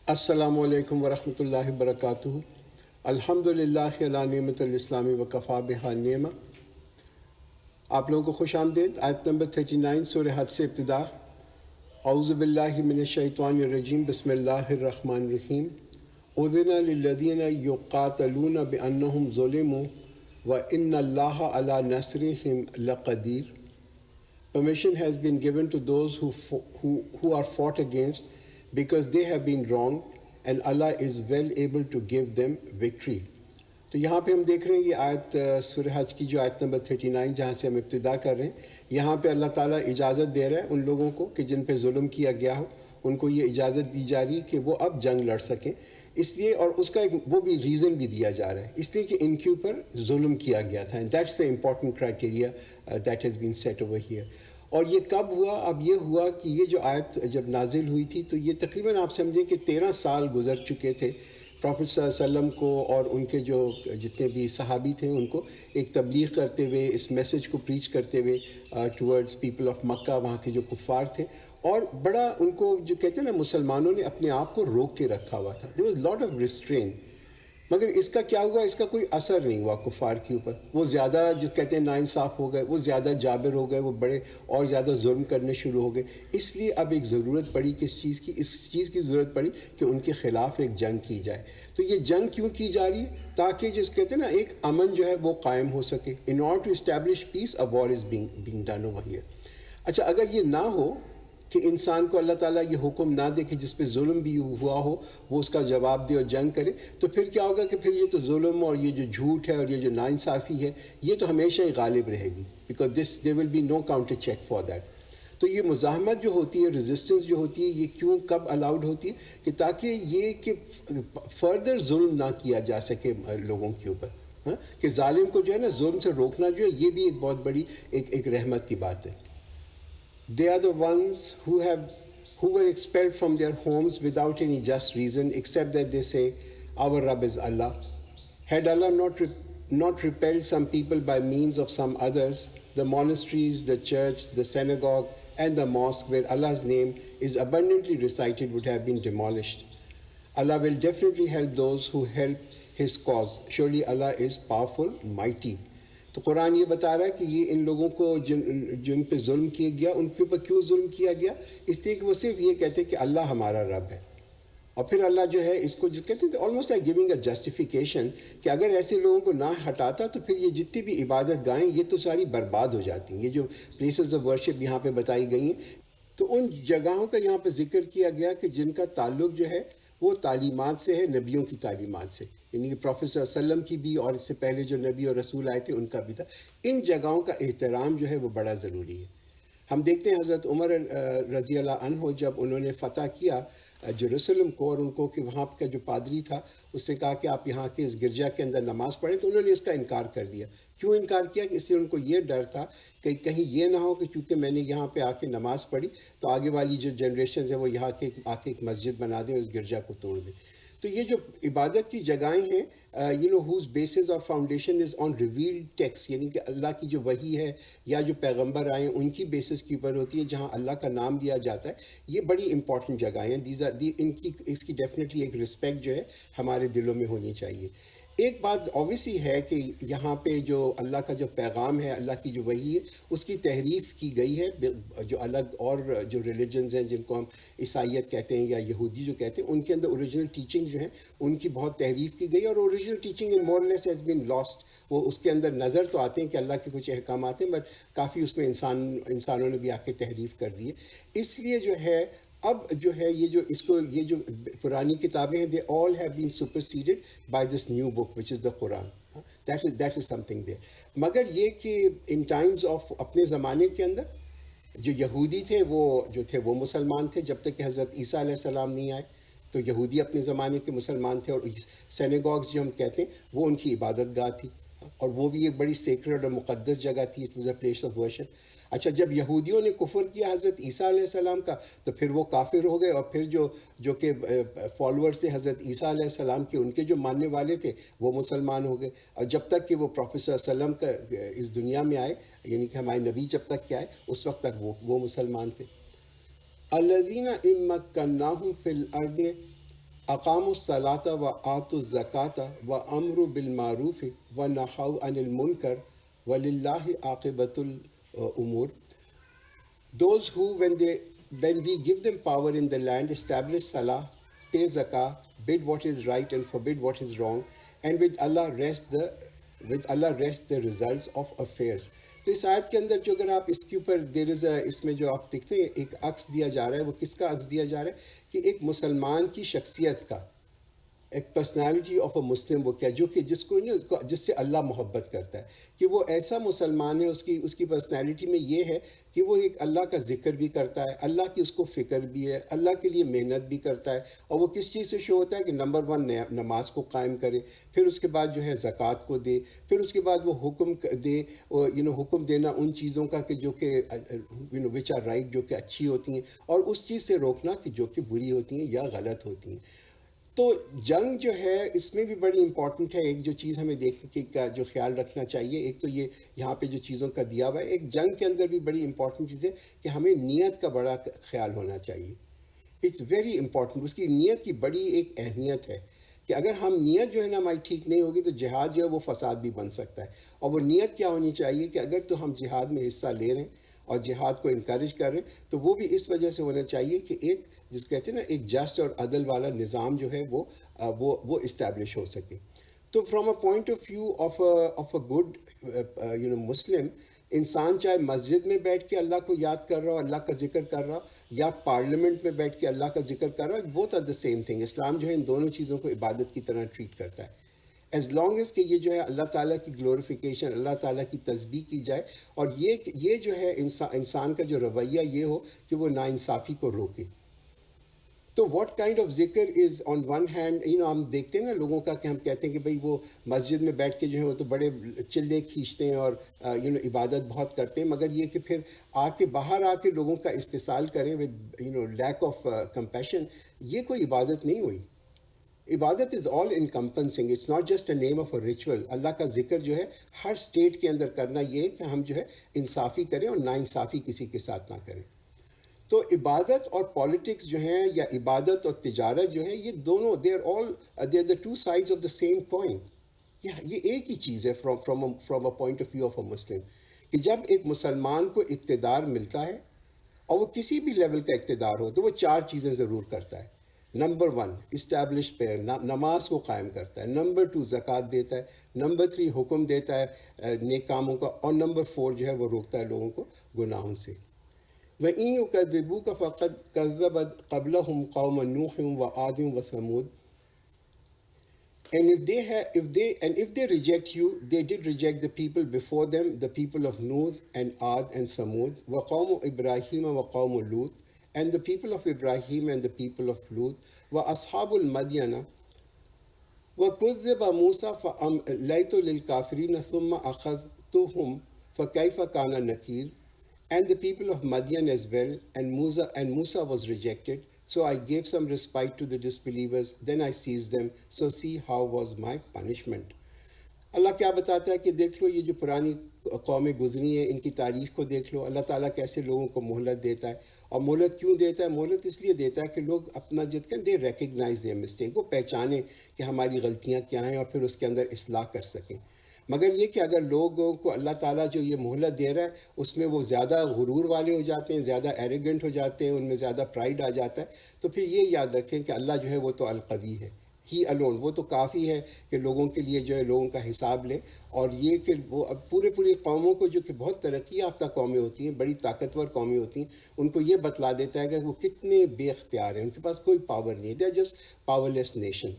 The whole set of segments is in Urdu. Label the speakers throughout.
Speaker 1: السلام علیکم ورحمۃ اللہ وبرکاتہ۔ الحمد للہ علی نعمت الاسلامی وکفا بہا نعمہ۔ آپ لوگوں کو خوش آمدید۔ آیت نمبر 39 سورہ حج سے ابتدا۔ اعوذ باللہ من الشیطان الرجیم، بسم اللہ الرحمن الرحیم۔ اذن للذین یقاتلون بانہم ظلموا وان اللہ علی نصرہم لقدیر۔ Permission has been given to those who are fought against because they have been wronged, and Allah is well able to give them victory۔ تو یہاں پہ ہم دیکھ رہے ہیں یہ آیت سورہ حج کی جو آیت نمبر 39 جہاں سے ہم ابتدا کر رہے ہیں، یہاں پہ اللہ تعالیٰ اجازت دے رہا ہے ان لوگوں کو کہ جن پہ ظلم کیا گیا ہو، ان کو یہ اجازت دی جا رہی ہے کہ وہ اب جنگ لڑ سکیں۔ اس لیے، اور اس کا ایک وہ بھی ریزن بھی دیا جا رہا ہے، اس لیے کہ ان کے اوپر ظلم کیا گیا تھا، and that's the important criteria that has been set over here. اور یہ کب ہوا؟ اب یہ ہوا کہ یہ جو آیت جب نازل ہوئی تھی تو یہ تقریباً آپ سمجھیں کہ 13 سال گزر چکے تھے پروفٹ صلی اللہ علیہ وسلم کو اور ان کے جو جتنے بھی صحابی تھے ان کو ایک تبلیغ کرتے ہوئے، اس میسج کو پریچ کرتے ہوئے ٹورڈز پیپل آف مکہ، وہاں کے جو کفار تھے، اور بڑا ان کو جو کہتے ہیں نا مسلمانوں نے اپنے آپ کو روک کے رکھا ہوا تھا۔ There was lot of restrain. مگر اس کا کیا ہوا؟ اس کا کوئی اثر نہیں ہوا کفار کے اوپر۔ وہ زیادہ جو کہتے ہیں ناانصاف ہو گئے، وہ زیادہ جابر ہو گئے، وہ بڑے اور زیادہ ظلم کرنے شروع ہو گئے۔ اس لیے اب ایک ضرورت پڑی کس چیز کی؟ اس چیز کی ضرورت پڑی کہ ان کے خلاف ایک جنگ کی جائے۔ تو یہ جنگ کیوں کی جا رہی ہے؟ تاکہ جو کہتے ہیں نا ایک امن جو ہے وہ قائم ہو سکے۔ In order to establish peace a war is being done over here. اچھا، اگر یہ نہ ہو کہ انسان کو اللہ تعالیٰ یہ حکم نہ دے کہ جس پہ ظلم بھی ہوا ہو وہ اس کا جواب دے اور جنگ کرے، تو پھر کیا ہوگا کہ پھر یہ تو ظلم اور یہ جو جھوٹ ہے اور یہ جو ناانصافی ہے یہ تو ہمیشہ ہی غالب رہے گی، because there will be no counter check for that. تو یہ مزاحمت جو ہوتی ہے، ریزسٹنس جو ہوتی ہے، یہ کیوں کب الاؤڈ ہوتی ہے؟ کہ تاکہ یہ کہ فردر ظلم نہ کیا جا سکے لوگوں کے اوپر، کہ ظالم کو جو ہے نا ظلم سے روکنا جو ہے یہ بھی ایک بہت بڑی ایک رحمت کی بات ہے۔ They are the ones who were expelled from their homes without any just reason, except that they say, "Our Rabb is Allah." Had Allah not repelled some people by means of some others, the monasteries, the church, the synagogue, and the mosque where Allah's name is abundantly recited would have been demolished. Allah will definitely help those who help His cause. Surely Allah is powerful, mighty. تو قرآن یہ بتا رہا ہے کہ یہ ان لوگوں کو جن پہ ظلم کیا گیا، ان کے اوپر کیوں ظلم کیا گیا؟ اس لیے کہ وہ صرف یہ کہتے ہیں کہ اللہ ہمارا رب ہے، اور پھر اللہ جو ہے اس کو جو کہتے ہیں almost like giving a justification, کہ اگر ایسے لوگوں کو نہ ہٹاتا تو پھر یہ جتنی بھی عبادت گاہیں یہ تو ساری برباد ہو جاتی ہیں۔ یہ جو پلیسز آف ورشپ یہاں پہ بتائی گئی ہیں، تو ان جگہوں کا یہاں پہ ذکر کیا گیا کہ جن کا تعلق جو ہے وہ تعلیمات سے ہے، نبیوں کی تعلیمات سے، یعنی کہ پروفیٹ صلی اللہ علیہ وسلم کی بھی اور اس سے پہلے جو نبی اور رسول آئے تھے ان کا بھی تھا۔ ان جگہوں کا احترام جو ہے وہ بڑا ضروری ہے۔ ہم دیکھتے ہیں حضرت عمر رضی اللہ عنہ جب انہوں نے فتح کیا جیروسلم کو، اور ان کو کہ وہاں کا جو پادری تھا اس سے کہا کہ آپ یہاں کے اس گرجا کے اندر نماز پڑھیں، تو انہوں نے اس کا انکار کر دیا۔ کیوں انکار کیا؟ کہ اس سے ان کو یہ ڈر تھا کہ کہیں یہ نہ ہو کہ چونکہ میں نے یہاں پہ آ کے نماز پڑھی تو آگے والی جو جنریشنز ہیں وہ یہاں کے آ کے ایک مسجد بنا دیں اور اس گرجا کو توڑ دیں۔ تو یہ جو عبادت کی جگہیں ہیں whose basis اور فاؤنڈیشن از آن ریویلڈ ٹیکسٹ، یعنی کہ اللہ کی جو وحی ہے یا جو پیغمبر آئے ہیں ان کی بیسس کے اوپر ہوتی ہے، جہاں اللہ کا نام لیا جاتا ہے، یہ بڑی امپورٹنٹ جگہیں ہیں۔ ان کی اس کی ڈیفینیٹلی ایک رسپیکٹ جو ہے ہمارے دلوں میں ہونی چاہیے۔ ایک بات اوبیسلی ہے کہ یہاں پہ جو اللہ کا جو پیغام ہے، اللہ کی جو وحی ہے، اس کی تحریف کی گئی ہے۔ جو الگ اور جو ریلیجنز ہیں جن کو ہم عیسائیت کہتے ہیں یا یہودی جو کہتے ہیں، ان کے اندر اوریجنل ٹیچنگ جو ہیں ان کی بہت تحریف کی گئی، اور original teaching in more less has been lost. وہ اس کے اندر نظر تو آتے ہیں کہ اللہ کے کچھ احکامات ہیں، بٹ کافی اس میں انسانوں نے بھی آ کے تحریف کر دی ہے۔ اس لیے جو ہے اب جو ہے یہ جو پرانی کتابیں ہیں، they all have been superseded by this new book which is the Quran. That is something there. مگر یہ کہ ان ٹائمز آف اپنے زمانے کے اندر جو یہودی تھے وہ مسلمان تھے جب تک کہ حضرت عیسیٰ علیہ السلام نہیں آئے، تو یہودی اپنے زمانے کے مسلمان تھے، اور سینیگوگز جو ہم کہتے ہیں وہ ان کی عبادت گاہ تھی، اور وہ بھی ایک بڑی سیکرڈ اور مقدس جگہ تھی، it was a place of worship. اچھا، جب یہودیوں نے کفر کیا حضرت عیسیٰ علیہ السلام کا تو پھر وہ کافر ہو گئے، اور پھر جو کہ فالوورز سے حضرت عیسیٰ علیہ السلام کے ان کے جو ماننے والے تھے وہ مسلمان ہو گئے، اور جب تک کہ وہ پروفیٹ صلی اللہ علیہ وسلم کا اس دنیا میں آئے، یعنی کہ ہمارے نبی جب تک کہ آئے اس وقت تک وہ مسلمان تھے۔ الذین ان مکناہم فی الارض اقاموا الصلاۃ و آتوا الزکوٰۃ و امروا بالمعروف و نہوا عن المنکر وللہ عاقبۃ الامور. Those who, when we give them power in the land, establish salah, pay zakah, bid what is right and forbid what is wrong, and with Allah rest the results of affairs. تو اس آیت کے اندر جو اگر آپ اس کے اوپر اس میں جو آپ دیکھتے ہیں ایک عکس دیا جا رہا ہے، وہ کس کا عکس دیا جا رہا ہے؟ کہ ایک مسلمان کی شخصیت کا، ایک پرسنالٹی آف اے مسلم، وہ کیا جو کہ جس سے اللہ محبت کرتا ہے، کہ وہ ایسا مسلمان ہے، اس کی پرسنالٹی میں یہ ہے کہ وہ ایک اللہ کا ذکر بھی کرتا ہے، اللہ کی اس کو فکر بھی ہے، اللہ کے لیے محنت بھی کرتا ہے. اور وہ کس چیز سے شو ہوتا ہے کہ نمبر 1 نماز کو قائم کرے، پھر اس کے بعد جو ہے زکوٰۃ کو دے، پھر اس کے بعد وہ حکم دے، حکم دینا ان چیزوں کا کہ جو کہ وچ آر رائٹ، جو کہ اچھی ہوتی ہیں، اور اس چیز سے روکنا کہ جو کہ بری ہوتی ہیں یا غلط ہوتی ہیں. تو جنگ جو ہے اس میں بھی بڑی امپورٹنٹ ہے. ایک جو چیز ہمیں دیکھنے کا جو خیال رکھنا چاہیے، ایک تو یہ یہاں پہ جو چیزوں کا دیا ہوا ہے، ایک جنگ کے اندر بھی بڑی امپورٹنٹ چیز ہے کہ ہمیں نیت کا بڑا خیال ہونا چاہیے. It's very important. اس کی نیت کی بڑی ایک اہمیت ہے کہ اگر ہم نیت جو ہے نا ہماری ٹھیک نہیں ہوگی تو جہاد جو ہے وہ فساد بھی بن سکتا ہے. اور وہ نیت کیا ہونی چاہیے کہ اگر تو ہم جہاد میں حصہ لے رہے ہیں اور جہاد کو انکریج کر رہے ہیں تو وہ بھی اس وجہ سے ہونا چاہیے کہ ایک جس کہتے ہیں نا ایک جسٹ اور عدل والا نظام جو ہے وہ اسٹیبلش ہو سکے. تو from a point of view of a good Muslim, انسان چاہے مسجد میں بیٹھ کے اللہ کو یاد کر رہا ہو، اللہ کا ذکر کر رہا ہو، یا پارلیمنٹ میں بیٹھ کے اللہ کا ذکر کر رہا ہو، both are the same thing. اسلام جو ہے ان دونوں چیزوں کو عبادت کی طرح ٹریٹ کرتا ہے، ایز لانگ ایز کہ یہ جو ہے اللہ تعالیٰ کی گلوریفیکیشن، اللہ تعالیٰ کی تسبیح کی جائے، اور یہ جو ہے انسان کا جو رویہ یہ ہو کہ وہ ناانصافی کو روکے. تو واٹ کائنڈ آف ذکر از آن ون ہینڈ، ہم دیکھتے ہیں نا لوگوں کا کہ ہم کہتے ہیں کہ بھئی وہ مسجد میں بیٹھ کے جو ہے وہ تو بڑے چلے کھینچتے ہیں اور عبادت بہت کرتے ہیں، مگر یہ کہ پھر باہر آ کے لوگوں کا استحصال کریں ود لیک آف کمپیشن، یہ کوئی عبادت نہیں ہوئی. عبادت is all encompassing, it's not just a name of a ritual. اللہ کا ذکر جو ہے ہر اسٹیٹ کے اندر کرنا یہ ہے کہ ہم جو ہے انصافی کریں اور ناانصافی کسی کے ساتھ نہ کریں. تو عبادت اور پالیٹکس جو ہیں، یا عبادت اور تجارت جو ہے، یہ دونوں they are the two sides of the same coin. یہ ایک ہی چیز ہے from a point of view of a Muslim, کہ جب ایک مسلمان کو اقتدار ملتا ہے اور وہ کسی بھی لیول کا اقتدار ہو تو وہ 4 چیزیں ضرور کرتا ہے. نمبر 1 اسٹیبلش پریئر، نماز کو قائم کرتا ہے. نمبر 2 زکوٰۃ دیتا ہے. نمبر 3 حکم دیتا ہے نیک کاموں کا. اور نمبر 4 جو ہے وہ روکتا ہے لوگوں کو گناہوں سے. وَإِن يُكَذِّبُوكَ فَقَدْ كَذَّبَتْ قَبْلَهُمْ قَوْمُ نُوحٍ وَعَادٍ وَثَمُودَ. And if they reject you, they did reject the people before them, the people of Nuh and Ad and Samud, وَقَوْمُ إِبْرَاهِيمَ وَقَوْمُ لُوط, and the people of Ibrahim and the people of Lut, وَأَصْحَابُ الْمَدْيَنَ وَكُذِّبَ مُوسَى فَأَمْلَيْتُ لِلْكَافِرِينَ ثُمَّ أَخَذْتُهُمْ فَكَيْفَ كَانَ نَكِيرٌ. And the people of Madian as well, and Musa was rejected. So I gave some respite to the disbelievers, then I seized them. So see how was my punishment. اللہ کیا بتاتا ہے کہ دیکھ لو یہ جو پرانی قومیں گزری ہیں ان کی تاریخ کو دیکھ لو. اللہ تعالیٰ کیسے لوگوں کو مہلت دیتا ہے. اور مہلت کیوں دیتا ہے؟ مہلت اس لیے دیتا ہے کہ لوگ اپنا دے ریکگنائز دے مسٹیک، وہ پہچانیں کہ ہماری غلطیاں کیا ہیں اور پھر اس کے اندر اصلاح کر سکیں. مگر یہ کہ اگر لوگوں کو اللہ تعالیٰ جو یہ مہلت دے رہا ہے اس میں وہ زیادہ غرور والے ہو جاتے ہیں، زیادہ ایروگنٹ ہو جاتے ہیں، ان میں زیادہ پرائڈ آ جاتا ہے، تو پھر یہ یاد رکھیں کہ اللہ جو ہے وہ تو القوی ہے، ہی الون، وہ تو کافی ہے کہ لوگوں کے لیے جو ہے لوگوں کا حساب لے. اور یہ کہ وہ اب پوری قوموں کو جو کہ بہت ترقی یافتہ قومیں ہوتی ہیں، بڑی طاقتور قومیں ہوتی ہیں، ان کو یہ بتلا دیتا ہے کہ وہ کتنے بے اختیار ہیں، ان کے پاس کوئی پاور نہیں ہے، they are just powerless nation.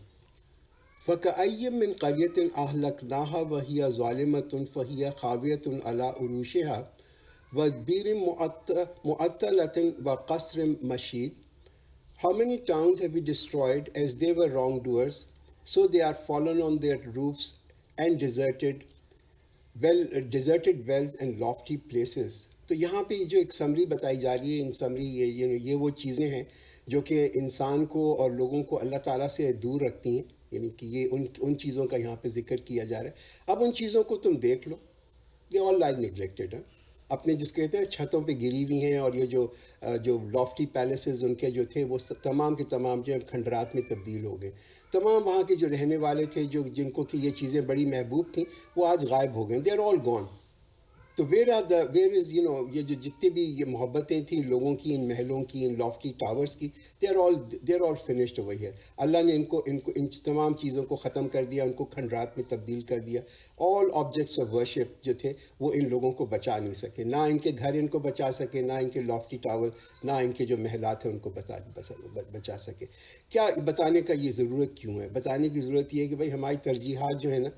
Speaker 1: فَكَأَيٍّ مِّن قَرْيَةٍ أَهْلَكْنَاهَا وَهِيَ ظَالِمَةٌ فَهِيَ خَاوِيَةٌ عَلَىٰ عُرُوشِهَا وَبِئْرٍ مُّعَطَّلَةٍ وَقَصْرٍ مَّشِيدٍ. How many towns have we destroyed as they were wrongdoers, so they are fallen on their roofs and deserted wells and lofty places. تو یہاں پہ جو ایک سمری بتائی جا رہی ہے، ان سمری یہ وہ چیزیں ہیں جو کہ انسان کو اور لوگوں کو اللہ تعالیٰ سے دور رکھتی ہیں، یعنی کہ یہ ان چیزوں کا یہاں پہ ذکر کیا جا رہا ہے. اب ان چیزوں کو تم دیکھ لو، دے آل لائی نگلیکٹڈ. اپنے جس کہتے ہیں چھتوں پہ گری ہوئی ہیں، اور یہ جو لافٹی پیلیسز ان کے جو تھے وہ تمام کے تمام جو کھنڈرات میں تبدیل ہو گئے. تمام وہاں کے جو رہنے والے تھے جن کو کہ یہ چیزیں بڑی محبوب تھیں وہ آج غائب ہو گئے. They are all gone. تو ویر از یہ جو جتنے بھی یہ محبتیں تھیں لوگوں کی ان محلوں کی، ان لافٹی ٹاورز کی، they are all finished over here. Allah نے ان تمام چیزوں کو ختم کر دیا، ان کو کھنڈرات میں تبدیل کر دیا. آل آبجیکٹس آف ورشپ جو تھے وہ ان لوگوں کو بچا نہیں سکے، نہ ان کے گھر ان کو بچا سکے، نہ ان کے لافٹی ٹاور، نہ ان کے جو محلات ہیں ان کو بچا سکے. کیا بتانے کا یہ ضرورت کیوں ہے؟ بتانے کی ضرورت یہ ہے کہ بھائی ہماری ترجیحات جو ہے نا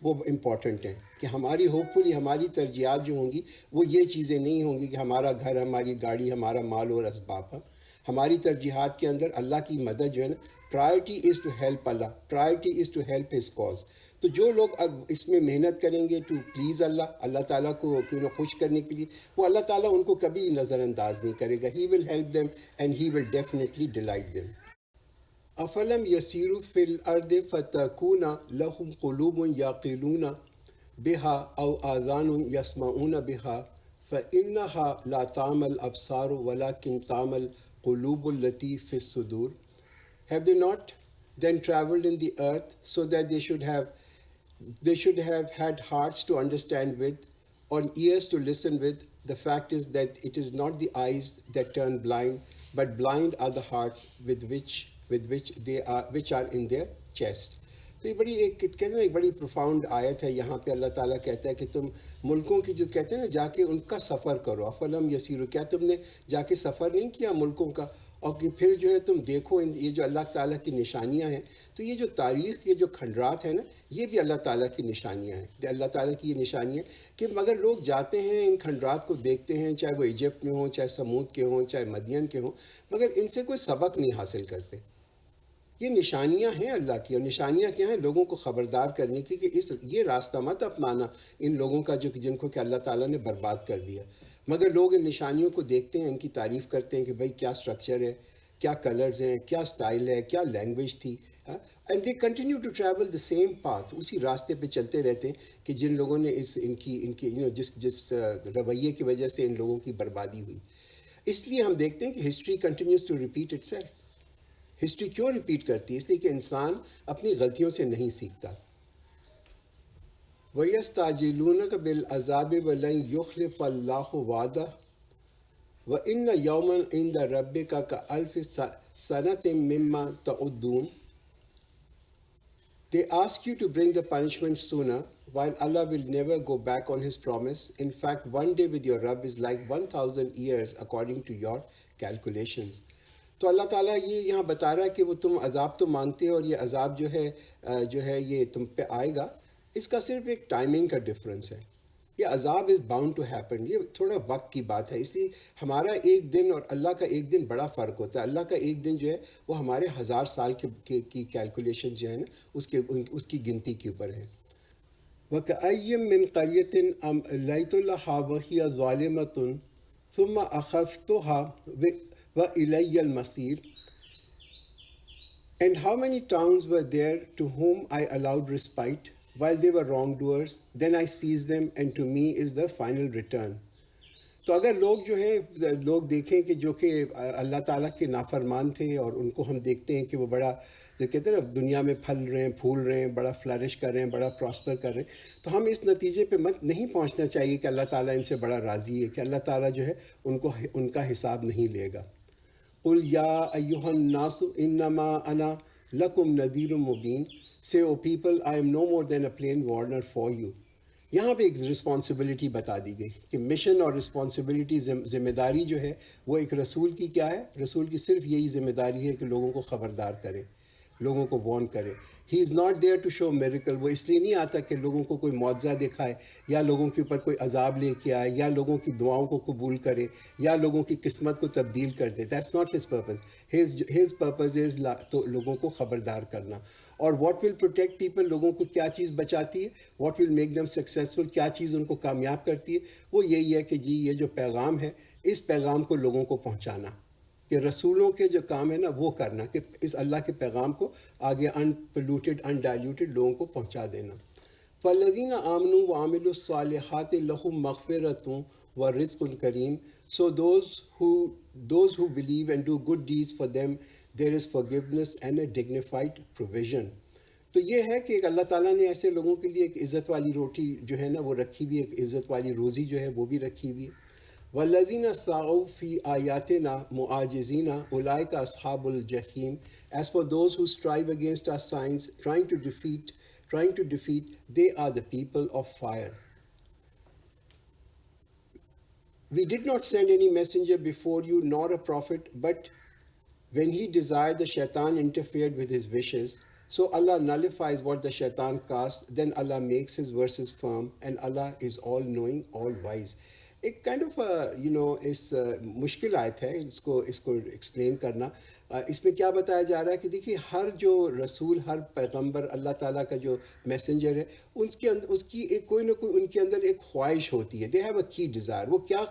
Speaker 1: وہ امپورٹنٹ ہیں، کہ ہماری ہوپ فلی ہماری ترجیحات جو ہوں گی وہ یہ چیزیں نہیں ہوں گی کہ ہمارا گھر، ہماری گاڑی، ہمارا مال اور اسباب. ہماری ترجیحات کے اندر اللہ کی مدد جو ہے نا، priority is to help Allah, priority is to help his cause. تو جو لوگ اب اس میں محنت کریں گے ٹو پلیز اللہ تعالیٰ کو خوش کرنے کے لیے، وہ اللہ تعالیٰ ان کو کبھی نظر انداز نہیں کرے گا. He will help them and he will definitely delight them. افلم یسیروا فی الارض فتکون لهم قلوب یعقلون بها او آذان یسمعون بها فانها لا تعمی الابصار ولکن تعمی القلوب التی فی الصدور. Have they not then traveled in the earth so that they should have had hearts to understand with, or ears to listen with? The fact is that it is not the eyes that turn blind, but blind are the hearts with which are in their chest. تو یہ بڑی کہتے ہیں ایک بڑی پروفاؤنڈ آیت ہے. یہاں پہ اللہ تعالیٰ کہتا ہے کہ تم ملکوں کی جو کہتے ہیں نا جا کے ان کا سفر کرو. افلم یسیروا، کیا تم نے جا کے سفر نہیں کیا ملکوں کا، اور کہ پھر جو ہے تم دیکھو یہ جو اللہ تعالیٰ کی نشانیاں ہیں. تو یہ جو تاریخ کے جو کھنڈرات ہیں نا یہ بھی اللہ تعالیٰ کی نشانیاں ہیں. اللہ تعالیٰ کی یہ نشانیاں کہ مگر لوگ جاتے ہیں ان کھنڈرات کو دیکھتے ہیں، چاہے وہ ایجپٹ میں ہوں، چاہے سمود کے ہوں، چاہے مدین کے ہوں، مگر ان سے کوئی سبق نہیں حاصل کرتے. یہ نشانیاں ہیں اللہ کی، اور نشانیاں کیا ہیں؟ لوگوں کو خبردار کرنے کی کہ یہ راستہ مت اپنانا ان لوگوں کا جن کو کہ اللہ تعالیٰ نے برباد کر دیا. مگر لوگ ان نشانیوں کو دیکھتے ہیں، ان کی تعریف کرتے ہیں کہ بھئی کیا سٹرکچر ہے، کیا کلرز ہیں، کیا سٹائل ہے، کیا لینگویج تھی. And they continue to travel the same path. اسی راستے پہ چلتے رہتے ہیں کہ جن لوگوں نے ان کی جس رویے کی وجہ سے ان لوگوں کی بربادی ہوئی. اس لیے ہم دیکھتے ہیں کہ history continues to repeat itself. History کیوں ریپیٹ کرتی ہے؟ اس لیے کہ انسان اپنی غلطیوں سے نہیں سیکھتا. وَيَسْتَعْجِلُونَكَ بِالْعَذَابِ وَلَنْ يُخْلِفَ اللَّهُ وَعْدَهُ وَإِنَّ يَوْمًا عِنْدَ رَبِّكَ كَأَلْفِ سَنَةٍ مِّمَّا تَعُدُّونَ. They ask you to bring the punishment sooner, while Allah will never go back on His promise. In fact, one day with your Rabb is like 1,000 years according to your calculations. تو اللہ تعالیٰ یہ یہاں بتا رہا ہے کہ وہ تم عذاب تو مانگتے ہو، اور یہ عذاب جو ہے یہ تم پہ آئے گا. اس کا صرف ایک ٹائمنگ کا ڈفرنس ہے. یہ عذاب از باؤنڈ ٹو ہیپن. یہ تھوڑا وقت کی بات ہے. اس لیے ہمارا ایک دن اور اللہ کا ایک دن بڑا فرق ہوتا ہے. اللہ کا ایک دن جو ہے وہ ہمارے 1000 سال کی کیلکولیشن جو ہے نا اس کی گنتی کے اوپر ہے. وَكَأَيٍّ مِّن قَرْيَةٍ أَمْلَيْتُ لَهَا وَهِيَ ظَالِمَةٌ ثُمَّ أَخَذْتُهَا وَإِلَيَّ الْمَصِيرُ. And how many towns were there to whom I allowed respite while they were wrongdoers? Then I seized them, and to me is the final return. تو اگر لوگ جو ہیں لوگ دیکھیں کہ جو کہ اللہ تعالیٰ کے نافرمان تھے، اور ان کو ہم دیکھتے ہیں کہ وہ بڑا جو کہتے ہیں نا دنیا میں پھل رہے ہیں، پھول رہے ہیں، بڑا فلرش کر رہے ہیں، بڑا پراسپر کر رہے ہیں، تو ہم اس نتیجے پہ نہیں پہنچنا چاہیے کہ اللہ تعالیٰ ان سے بڑا راضی ہے، کہ اللہ تعالیٰ جو ہے ان کا حساب نہیں لے گا. قُلْ يَا أَيُّهَا النَّاسُ إِنَّمَا أَنَا لَكُمْ نَذِيرٌ مُبِينٌ. Say, O people, I am no more than a plain warner for you. یہاں پہ ایک رسپانسبلٹی بتا دی گئی کہ مشن اور رسپانسبلٹی، ذمہ داری جو ہے وہ ایک رسول کی کیا ہے؟ رسول کی صرف یہی ذمہ داری ہے کہ لوگوں کو خبردار کرے، لوگوں کو وارن کرے. He is not there to show miracle. وہ اس لیے نہیں آتا کہ لوگوں کو کوئی معجزہ دکھائے، یا لوگوں کے اوپر کوئی عذاب لے کے آئے، یا لوگوں کی دعاؤں کو قبول کرے، یا لوگوں کی قسمت کو تبدیل کر دے. That's not his purpose. His purpose is to لوگوں کو خبردار کرنا. اور واٹ ول پروٹیکٹ پیپل، لوگوں کو کیا چیز بچاتی ہے، what will make them successful, کیا چیز ان کو کامیاب کرتی ہے، وہ یہی ہے کہ جی یہ جو پیغام ہے اس پیغام کو لوگوں کو پہنچانا. کہ رسولوں کے جو کام ہے نا وہ کرنا، کہ اس اللہ کے پیغام کو آگے ان پولوٹیڈ ان ڈائلیوٹیڈ لوگوں کو پہنچا دینا. فالذین آمنوا وعملوا الصالحات لهم مغفرۃ وَرِزْقٌ كَرِيمٌ. So those who believe and do good deeds, for them there is forgiveness and a dignified provision. تو یہ ہے کہ اللہ تعالیٰ نے ایسے لوگوں کے لیے ایک عزت والی روٹی جو ہے نا وہ رکھی ہوئی، ایک عزت والی روزی جو ہے وہ بھی رکھی ہوئی. وَالَّذِينَ سَعَوْا فِي آيَاتِنَا مُعَاجِزِينَ أُولَٰئِكَ أَصْحَابُ الْجَحِيمِ. As for those who strive against our signs, trying to defeat, they are the people of fire. We did not send any messenger before you, nor a prophet, but when he desired, the shaitan interfered with his wishes. So Allah nullifies what the shaitan casts, then Allah makes his verses firm, and Allah is all knowing, all wise. ایک کائنڈ آف اس مشکل آیت ہے اس کو ایکسپلین کرنا. اس میں کیا بتایا جا رہا ہے کہ دیکھیے ہر جو رسول، ہر پیغمبر، اللہ تعالیٰ کا جو میسنجر ہے، اس کی ایک کوئی نہ کوئی ان کے اندر ایک خواہش ہوتی ہے. دے ہیو اے کی ڈیزائر. وہ کیا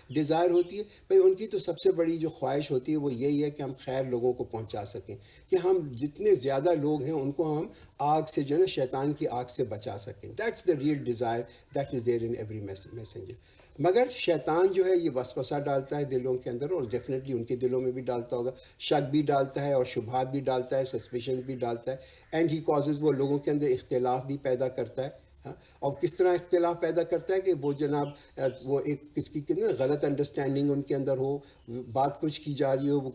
Speaker 1: ڈیزائر ہوتی ہے بھائی؟ ان کی تو سب سے بڑی جو خواہش ہوتی ہے وہ یہی ہے کہ ہم خیر لوگوں کو پہنچا سکیں، کہ ہم جتنے زیادہ لوگ ہیں ان کو ہم آگ سے جو ہے نا شیطان کی آگ سے بچا سکیں. That's the real desire that is there in every messenger. مگر شیطان جو ہے یہ وسوسہ ڈالتا ہے دلوں کے اندر، اور ڈیفینیٹلی ان کے دلوں میں بھی ڈالتا ہوگا، شک بھی ڈالتا ہے اور شبہات بھی ڈالتا ہے، سسپیشن بھی ڈالتا ہے. اینڈ ہی کازز، وہ لوگوں کے اندر اختلاف بھی پیدا کرتا ہے. اور کس طرح اختلاف پیدا کرتا ہے کہ وہ جناب وہ ایک کس کی غلط انڈرسٹینڈنگ ان کے اندر ہو، بات کچھ کی جا رہی ہو، وہ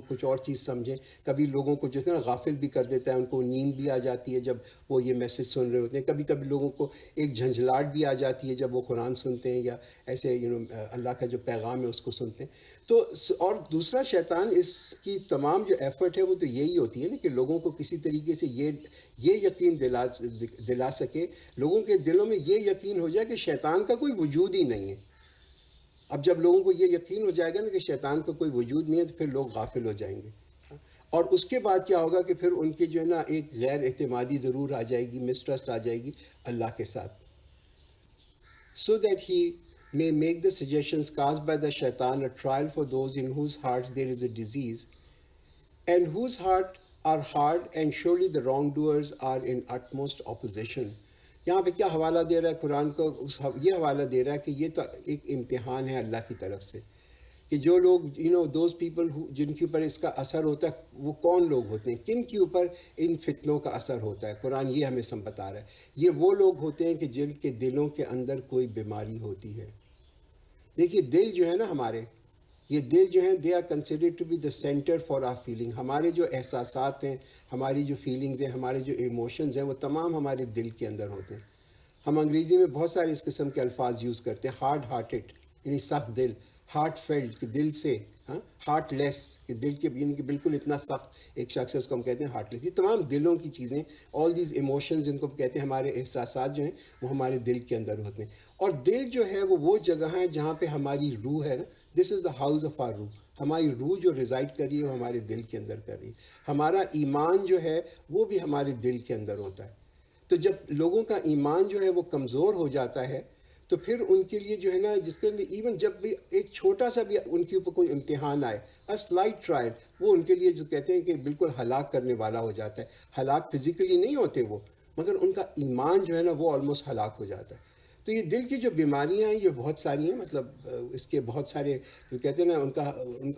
Speaker 1: کچھ اور چیز سمجھیں. کبھی لوگوں کو جو ہے نا غافل بھی کر دیتا ہے، ان کو نیند بھی آ جاتی ہے جب وہ یہ میسج سن رہے ہوتے ہیں. کبھی کبھی لوگوں کو ایک جھنجھلاہٹ بھی آ جاتی ہے جب وہ قرآن سنتے ہیں یا ایسے اللہ کا جو پیغام ہے اس کو سنتے ہیں. تو اور دوسرا شیطان اس کی تمام جو ایفرٹ ہے وہ تو یہی ہوتی ہے نا کہ لوگوں کو کسی طریقے سے یہ یقین دلا سکے، لوگوں کے دلوں میں یہ یقین ہو جائے کہ شیطان کا کوئی وجود ہی نہیں ہے. اب جب لوگوں کو یہ یقین ہو جائے گا نا کہ شیطان کا کوئی وجود نہیں ہے تو پھر لوگ غافل ہو جائیں گے. اور اس کے بعد کیا ہوگا کہ پھر ان کے جو ہے نا ایک غیر اعتمادی ضرور آ جائے گی، مسٹرسٹ آ جائے گی اللہ کے ساتھ. So that he may make the suggestions cast by the shaitan a trial for those in whose hearts there is a disease, and whose heart are hard, and surely the wrongdoers are in utmost opposition. یہاں پہ کیا حوالہ دے رہا ہے قرآن کو؟ یہ حوالہ دے رہا ہے کہ یہ تو ایک امتحان ہے اللہ کی طرف سے، کہ جو لوگ دوز پیپل جن کے اوپر اس کا اثر ہوتا ہے وہ کون لوگ ہوتے ہیں، کن کے اوپر ان فتنوں کا اثر ہوتا ہے. قرآن یہ ہمیں بتا رہا ہے یہ وہ لوگ ہوتے ہیں کہ جن کے دلوں کے اندر کوئی بیماری ہوتی ہے. دیکھیے دل جو ہے نا ہمارے، یہ دل جو ہیں they are considered to be the centre for our feeling. ہمارے جو احساسات ہیں، ہماری جو فیلنگز ہیں، ہمارے جو ایموشنز ہیں وہ تمام ہمارے دل کے اندر ہوتے ہیں. ہم انگریزی میں بہت سارے اس قسم کے الفاظ یوز کرتے ہیں. ہارڈ ہارٹڈ یعنی سخت دل، ہارٹ فیلڈ کہ دل سے، ہارٹ لیس کہ دل کے یعنی کہ بالکل اتنا سخت ایک شخص ہے اس کو ہم کہتے ہیں ہارٹ لیس. یہ تمام دلوں کی چیزیں، آل دیز ایموشنز جن کو ہم کہتے ہیں، ہمارے احساسات جو ہیں وہ ہمارے دل کے اندر ہوتے ہیں. اور دل جو ہے وہ جگہ ہے جہاں پہ ہماری روح ہے نا، دس is the house of are روح. ہماری روح جو ریزائڈ کر رہی ہے وہ ہمارے دل کے اندر کر رہی ہے. ہمارا ایمان جو ہے وہ بھی ہمارے دل کے اندر ہوتا ہے. تو جب لوگوں کا ایمان جو ہے وہ کمزور ہو جاتا ہے تو پھر ان کے لیے جو ہے نا جس کے اندر ایون جب بھی ایک چھوٹا سا بھی ان کے اوپر کوئی امتحان آئے، a slight trial، وہ ان کے لیے جو کہتے ہیں کہ بالکل ہلاک کرنے والا ہو جاتا ہے. ہلاک فزیکلی نہیں ہوتے وہ، مگر ان کا ایمان جو ہے نا وہ آلموسٹ ہلاک ہو جاتا ہے. تو یہ دل کی جو بیماریاں ہیں یہ بہت ساری ہیں، مطلب اس کے بہت سارے جو کہتے ہیں نا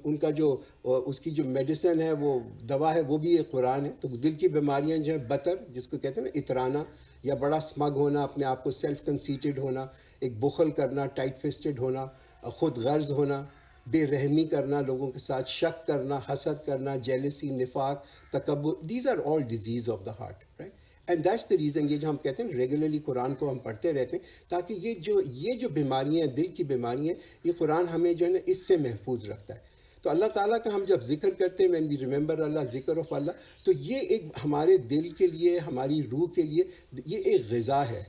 Speaker 1: ان کا جو اس کی جو میڈیسن ہے، وہ دوا ہے، وہ بھی ایک قرآن ہے. تو دل کی بیماریاں جو ہیں بطر جس کو کہتے ہیں نا اترانا، یا بڑا اسمگ ہونا، اپنے آپ کو سیلف کنسیٹڈ ہونا، ایک بخل کرنا، ٹائٹ فسٹڈ ہونا، خود غرض ہونا، بے رحمی کرنا، لوگوں کے ساتھ شک کرنا، حسد کرنا، جیلسی، نفاق، تکبر، these are all disease of the heart, right. And that's the reason یہ جو ہم کہتے ہیں ریگولرلی قرآن کو ہم پڑھتے رہتے ہیں تاکہ یہ جو بیماریاں ہیں، دل کی بیماریاں، یہ قرآن ہمیں جو ہے نا اس سے محفوظ رکھتا ہے. تو اللہ تعالیٰ کا ہم جب ذکر کرتے ہیں، وین وی ریممبر اللہ، ذکر آف اللہ، تو یہ ایک ہمارے دل کے لیے، ہماری روح کے لیے یہ ایک غذا ہے،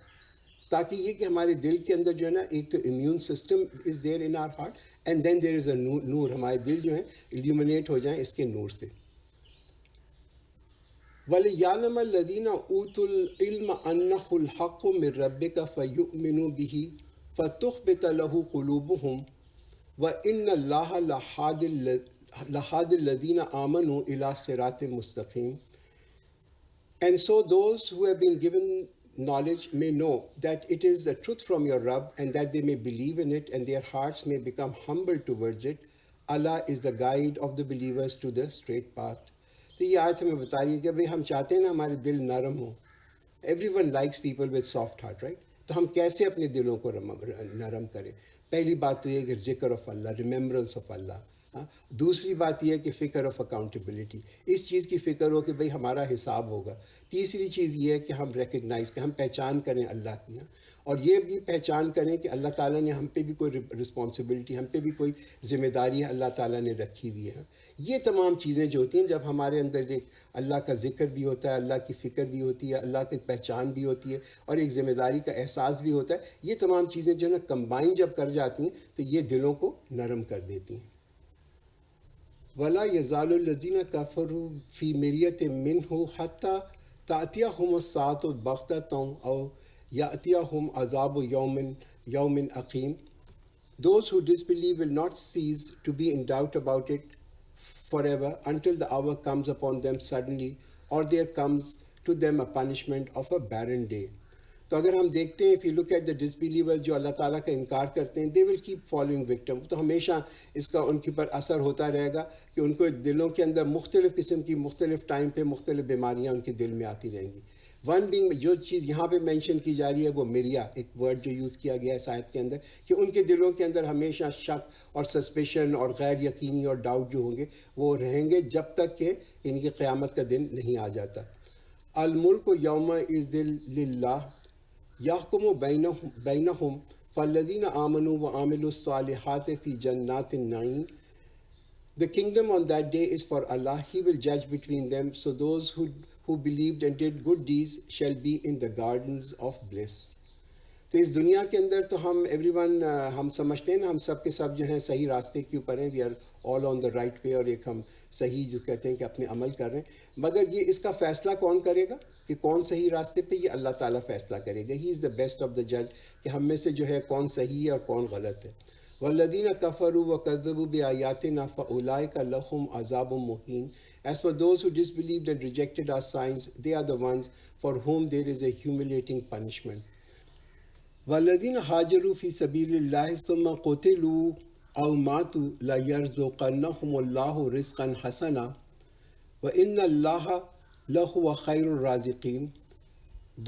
Speaker 1: تاکہ یہ کہ ہمارے دل کے اندر جو ہے نا ایک تو immune system is there in our heart, and then there is a noor, ہمارے دل جو ہیں ایلیومینیٹ ہو جائیں اس کے نور سے. وَلِيَعْلَمَ الَّذِينَ أُوتُوا الْعِلْمَ أَنَّهُ الْحَقُّ مِنْ رَبِّكَ فَيُؤْمِنُوا بِهِ فَتُخْبِتَ لَهُ قُلُوبُهُمْ وَإِنَّ اللَّهَ لَهَادِ الَّذِينَ آمَنُوا إِلَى صِرَاطٍ مُسْتَقِيمٍ. And so those who have been given knowledge may know that it is a truth from your Rabb, and that they may believe in it and their hearts may become humble towards it. Allah is the guide of the believers to the straight path. تو یہ آیت ہمیں بتا رہی ہے کہ بھئی ہم چاہتے ہیں نا ہمارے دل نرم ہوں. Every one likes people with soft heart, right? تو ہم کیسے اپنے دلوں کو نرم کریں؟ پہلی بات تو یہ کہ ذکر آف اللہ، ریممبرنس آف اللہ. دوسری بات یہ ہے کہ فکر آف اکاؤنٹیبلٹی، اس چیز کی فکر ہو کہ بھئی ہمارا حساب ہوگا. تیسری چیز یہ ہے کہ ہم ریکگنائز کریں، ہم پہچان کریں اللہ کی، اور یہ بھی پہچان کریں کہ اللہ تعالیٰ نے ہم پہ بھی کوئی رسپانسبلٹی، ہم پہ بھی کوئی ذمہ داری اللہ تعالیٰ نے رکھی ہوئی ہے. یہ تمام چیزیں جو ہوتی ہیں جب ہمارے اندر ایک اللہ کا ذکر بھی ہوتا ہے، اللہ کی فکر بھی ہوتی ہے، اللہ کی پہچان بھی ہوتی ہے، اور ایک ذمہ داری کا احساس بھی ہوتا ہے، یہ تمام چیزیں جو ہے نا کمبائن جب کر جاتی ہیں تو یہ دلوں کو نرم کر دیتی ہیں. وَلَا يَزَالُ الَّذِينَ كَفَرُوا فِي مِرْيَةٍ مِّنْهُ حَتَّى تَأْتِيَهُمُ السَّاعَةُ بَغْتَةً أَوْ يَأْتِيَهُمْ عَذَابُ يَوْمٍ عَقِيمٍ. Those who disbelieve will not cease to be in doubt about it forever until the hour comes upon them suddenly, or there comes to them a punishment of a barren day. تو اگر ہم دیکھتے ہیں if you look at the disbelievers جو اللہ تعالیٰ کا انکار کرتے ہیں, they will keep following victim. تو ہمیشہ اس کا ان کے پر اثر ہوتا رہے گا کہ ان کو دلوں کے اندر مختلف قسم کی مختلف ٹائم پہ مختلف بیماریاں ان کے دل میں آتی رہیں گی. ون بینگ جو چیز یہاں پہ مینشن کی جا رہی ہے وہ مریا، ایک ورڈ جو یوز کیا گیا ہے اس آیت کے اندر، کہ ان کے دلوں کے اندر ہمیشہ شک اور سسپیشن اور غیر یقینی اور ڈاؤٹ جو ہوں گے وہ رہیں گے جب تک کہ ان کی قیامت کا دن نہیں آ جاتا. الملک یومئذ للہ یحکم بینہم فالذین آمنوا وعملوا الصالحات فی جنات ul-Naeem. The kingdom on that day is for Allah. He will judge between them. So those who believed and did good deeds shall be in the gardens of bliss. تو اس دنیا کے اندر تو ہم ایوری ون ہم سمجھتے ہیں نا ہم سب کے سب جو ہیں صحیح راستے کے اوپر ہیں. We are all on the right way, اور ایک ہم صحیح جو کہتے ہیں کہ اپنے عمل کر رہے ہیں. مگر یہ اس کا فیصلہ کون کرے گا کہ کون صحیح راستے پہ؟ یہ اللہ تعالیٰ فیصلہ کرے گا. ہی از دا بیسٹ آف دا جج کہ ہم میں سے جو ہے کون صحیح ہے اور کون غلط ہے. وَالَّذِينَ كَفَرُوا وَكَذَّبُوا بِآيَاتِنَا فَأُولَٰئِكَ لَهُمْ عَذَابٌ مُّهِينٌ. As for those who disbelieved and rejected our signs, they are the ones for whom there is a humiliating punishment. وَالَّذِينَ هَاجَرُوا فِي سَبِيلِ اللَّهِ ثُمَّ قُتِلُوا أَوْ مَاتُوا لَيَرْزُقَنَّهُمُ اللَّهُ رِزْقًا حَسَنًا وَإِنَّ اللَّهَ لَهُوَ خَيْرُ الرَّازِقِينَ.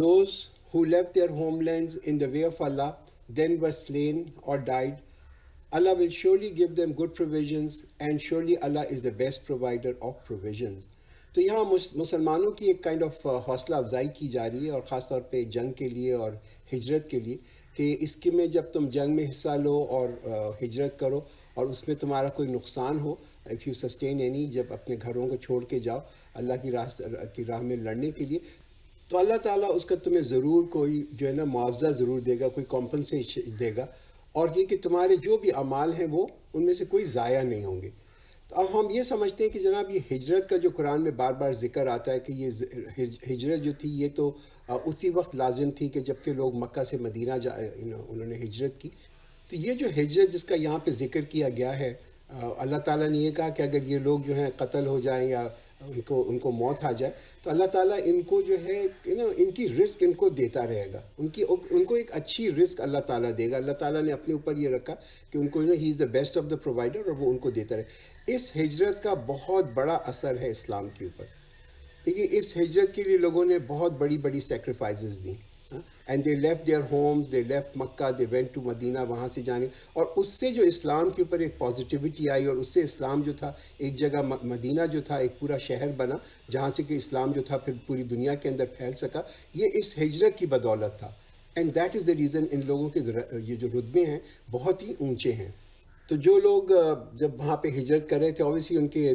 Speaker 1: Those who left their homelands in the way of Allah then were slain or died, Allah will surely give them good provisions, and surely Allah is the best provider of provisions. تو یہاں مسلمانوں کی ایک کائنڈ آف حوصلہ افزائی کی جا رہی ہے، اور خاص طور پہ جنگ کے لیے اور ہجرت کے لیے، کہ اس کے میں جب تم جنگ میں حصہ لو اور ہجرت کرو اور اس میں تمہارا کوئی نقصان ہو، اف یو سسٹین اینی، جب اپنے گھروں کو چھوڑ کے جاؤ اللہ کی راہ میں لڑنے کے لیے، تو اللہ تعالیٰ اس کا تمہیں ضرور کوئی جو ہے نا معاوضہ ضرور دے گا، کوئی کمپنسیشن دے گا، اور یہ کہ تمہارے جو بھی اعمال ہیں وہ ان میں سے کوئی ضائع نہیں ہوں گے. تو اب ہم یہ سمجھتے ہیں کہ جناب یہ ہجرت کا جو قرآن میں بار بار ذکر آتا ہے کہ یہ ہجرت جو تھی یہ تو اسی وقت لازم تھی کہ جب کہ لوگ مکہ سے مدینہ انہوں نے ہجرت کی. تو یہ جو ہجرت جس کا یہاں پہ ذکر کیا گیا ہے، اللہ تعالیٰ نے یہ کہا کہ اگر یہ لوگ جو ہیں قتل ہو جائیں یا ان کو موت آ جائے تو اللہ تعالیٰ ان کو جو ہے ان کی رزق ان کو دیتا رہے گا، ان کو ایک اچھی رزق اللہ تعالیٰ دے گا. اللہ تعالیٰ نے اپنے اوپر یہ رکھا کہ ان کو he is the best of the provider, اور وہ ان کو دیتا رہے. اس ہجرت کا بہت بڑا اثر ہے اسلام کے اوپر. دیکھیے اس ہجرت کے لیے لوگوں نے بہت بڑی بڑی سیکریفائسز دیں، and they left their home, they left Mecca, they went to Medina, وہاں سے جانے، اور اس سے جو اسلام کے اوپر ایک پازیٹیوٹی آئی، اور اس سے اسلام جو تھا ایک جگہ مدینہ جو تھا ایک پورا شہر بنا جہاں سے کہ اسلام جو تھا پھر پوری دنیا کے اندر پھیل سکا. یہ اس ہجرت کی بدولت تھا، and that is the reason ان لوگوں کے یہ جو رتبے ہیں بہت ہی اونچے ہیں. تو جو لوگ جب وہاں پہ ہجرت کر رہے تھے اوبیسلی ان کے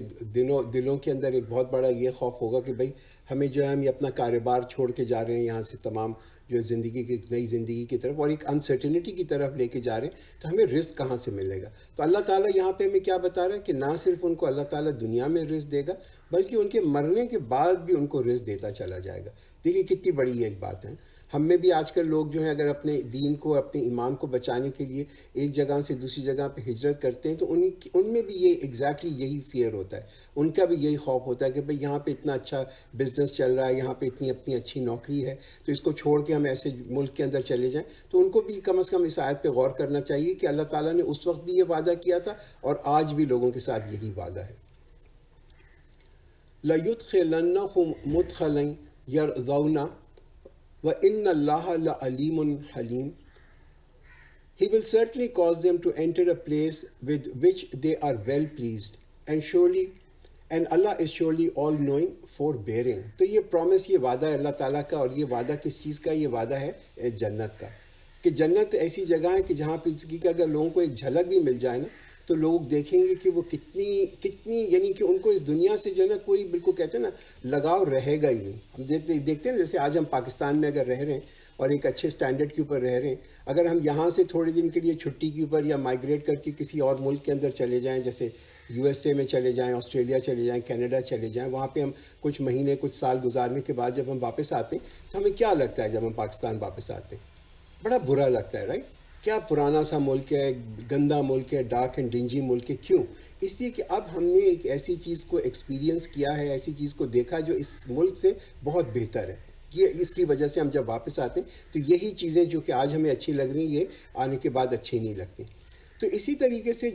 Speaker 1: دلوں کے اندر ایک بہت بڑا یہ خوف ہوگا کہ بھائی ہمیں جو ہے ہم یہ اپنا کاروبار چھوڑ کے جا رہے ہیں یہاں سے، تمام جو زندگی کی نئی زندگی کی طرف اور ایک انسرٹینٹی کی طرف لے کے جا رہے ہیں، تو ہمیں رزق کہاں سے ملے گا؟ تو اللہ تعالیٰ یہاں پہ ہمیں کیا بتا رہا ہے کہ نہ صرف ان کو اللہ تعالیٰ دنیا میں رزق دے گا بلکہ ان کے مرنے کے بعد بھی ان کو رزق دیتا چلا جائے گا. دیکھیے کتنی بڑی یہ ایک بات ہے. ہم میں بھی آج کل لوگ جو ہیں اگر اپنے دین کو اپنے ایمان کو بچانے کے لیے ایک جگہ سے دوسری جگہ پہ ہجرت کرتے ہیں تو ان میں بھی یہ ایگزیکٹلی یہی فیئر ہوتا ہے، ان کا بھی یہی خوف ہوتا ہے کہ بھئی یہاں پہ اتنا اچھا بزنس چل رہا ہے، یہاں پہ اتنی اپنی اچھی نوکری ہے، تو اس کو چھوڑ کے ہم ایسے ملک کے اندر چلے جائیں. تو ان کو بھی کم از کم اس آیت پہ غور کرنا چاہیے کہ اللہ تعالیٰ نے اس وقت بھی یہ وعدہ کیا تھا اور آج بھی لوگوں کے ساتھ یہی وعدہ ہے. لَيُدْخِلَنَّهُمْ مُدْخَلًا يَرْضَوْنَ وَإِنَّ اللَّهَ لَعَلِيمٌ حَلِيمٌ. He will certainly cause them to enter a place with which they are well pleased, and Allah is surely all knowing, forbearing. تو یہ پرومس، یہ وعدہ ہے اللہ تعالیٰ کا، اور یہ وعدہ کس چیز کا؟ یہ وعدہ ہے جنت کا، کہ جنت ایسی جگہ ہے کہ جہاں پہ اس کی اگر لوگوں کو ایک جھلک بھی مل جائے نا تو لوگ دیکھیں گے کہ وہ کتنی یعنی کہ ان کو اس دنیا سے جو ہے نا کوئی بالکل کہتے ہیں نا لگاؤ رہے گا ہی نہیں. ہم دیکھتے ہیں جیسے آج ہم پاکستان میں اگر رہ رہے ہیں اور ایک اچھے سٹینڈرڈ کے اوپر رہ رہے ہیں، اگر ہم یہاں سے تھوڑے دن کے لیے چھٹی کے اوپر یا مائگریٹ کر کے کسی اور ملک کے اندر چلے جائیں، جیسے USA میں چلے جائیں، آسٹریلیا چلے جائیں، کینیڈا چلے جائیں، وہاں پہ ہم کچھ مہینے کچھ سال گزارنے کے بعد جب ہم واپس آتے ہیں تو ہمیں کیا لگتا ہے؟ جب ہم پاکستان واپس آتے ہیں بڑا برا لگتا ہے، رائٹ؟ کیا پرانا سا ملک ہے، گندا ملک ہے، ڈارک اینڈ ڈنجی ملک ہے. کیوں؟ اس لیے کہ اب ہم نے ایک ایسی چیز کو ایکسپیرینس کیا ہے، ایسی چیز کو دیکھا جو اس ملک سے بہت بہتر ہے. یہ اس کی وجہ سے ہم جب واپس آتے ہیں تو یہی چیزیں جو کہ آج ہمیں اچھی لگ رہی ہیں یہ آنے کے بعد اچھی نہیں لگتی. تو اسی طریقے سے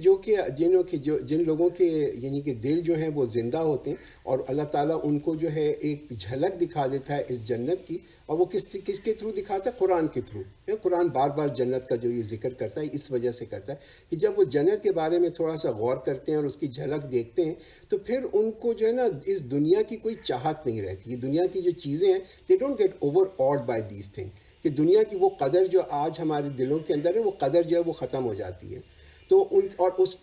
Speaker 1: جن لوگوں کے یعنی کہ دل جو ہیں وہ زندہ ہوتے ہیں اور اللہ تعالیٰ ان کو جو ہے ایک جھلک دکھا دیتا ہے اس جنت کی، اور وہ کس کے تھرو دکھاتا ہے؟ قرآن کے تھرو. قرآن بار بار جنت کا جو یہ ذکر کرتا ہے اس وجہ سے کرتا ہے کہ جب وہ جنت کے بارے میں تھوڑا سا غور کرتے ہیں اور اس کی جھلک دیکھتے ہیں تو پھر ان کو جو ہے نا اس دنیا کی کوئی چاہت نہیں رہتی. یہ دنیا کی جو چیزیں ہیں they don't get overawed by these things، کہ دنیا کی وہ قدر جو آج ہمارے دلوں کے اندر ہے وہ قدر جو ہے وہ ختم ہو جاتی ہے. تو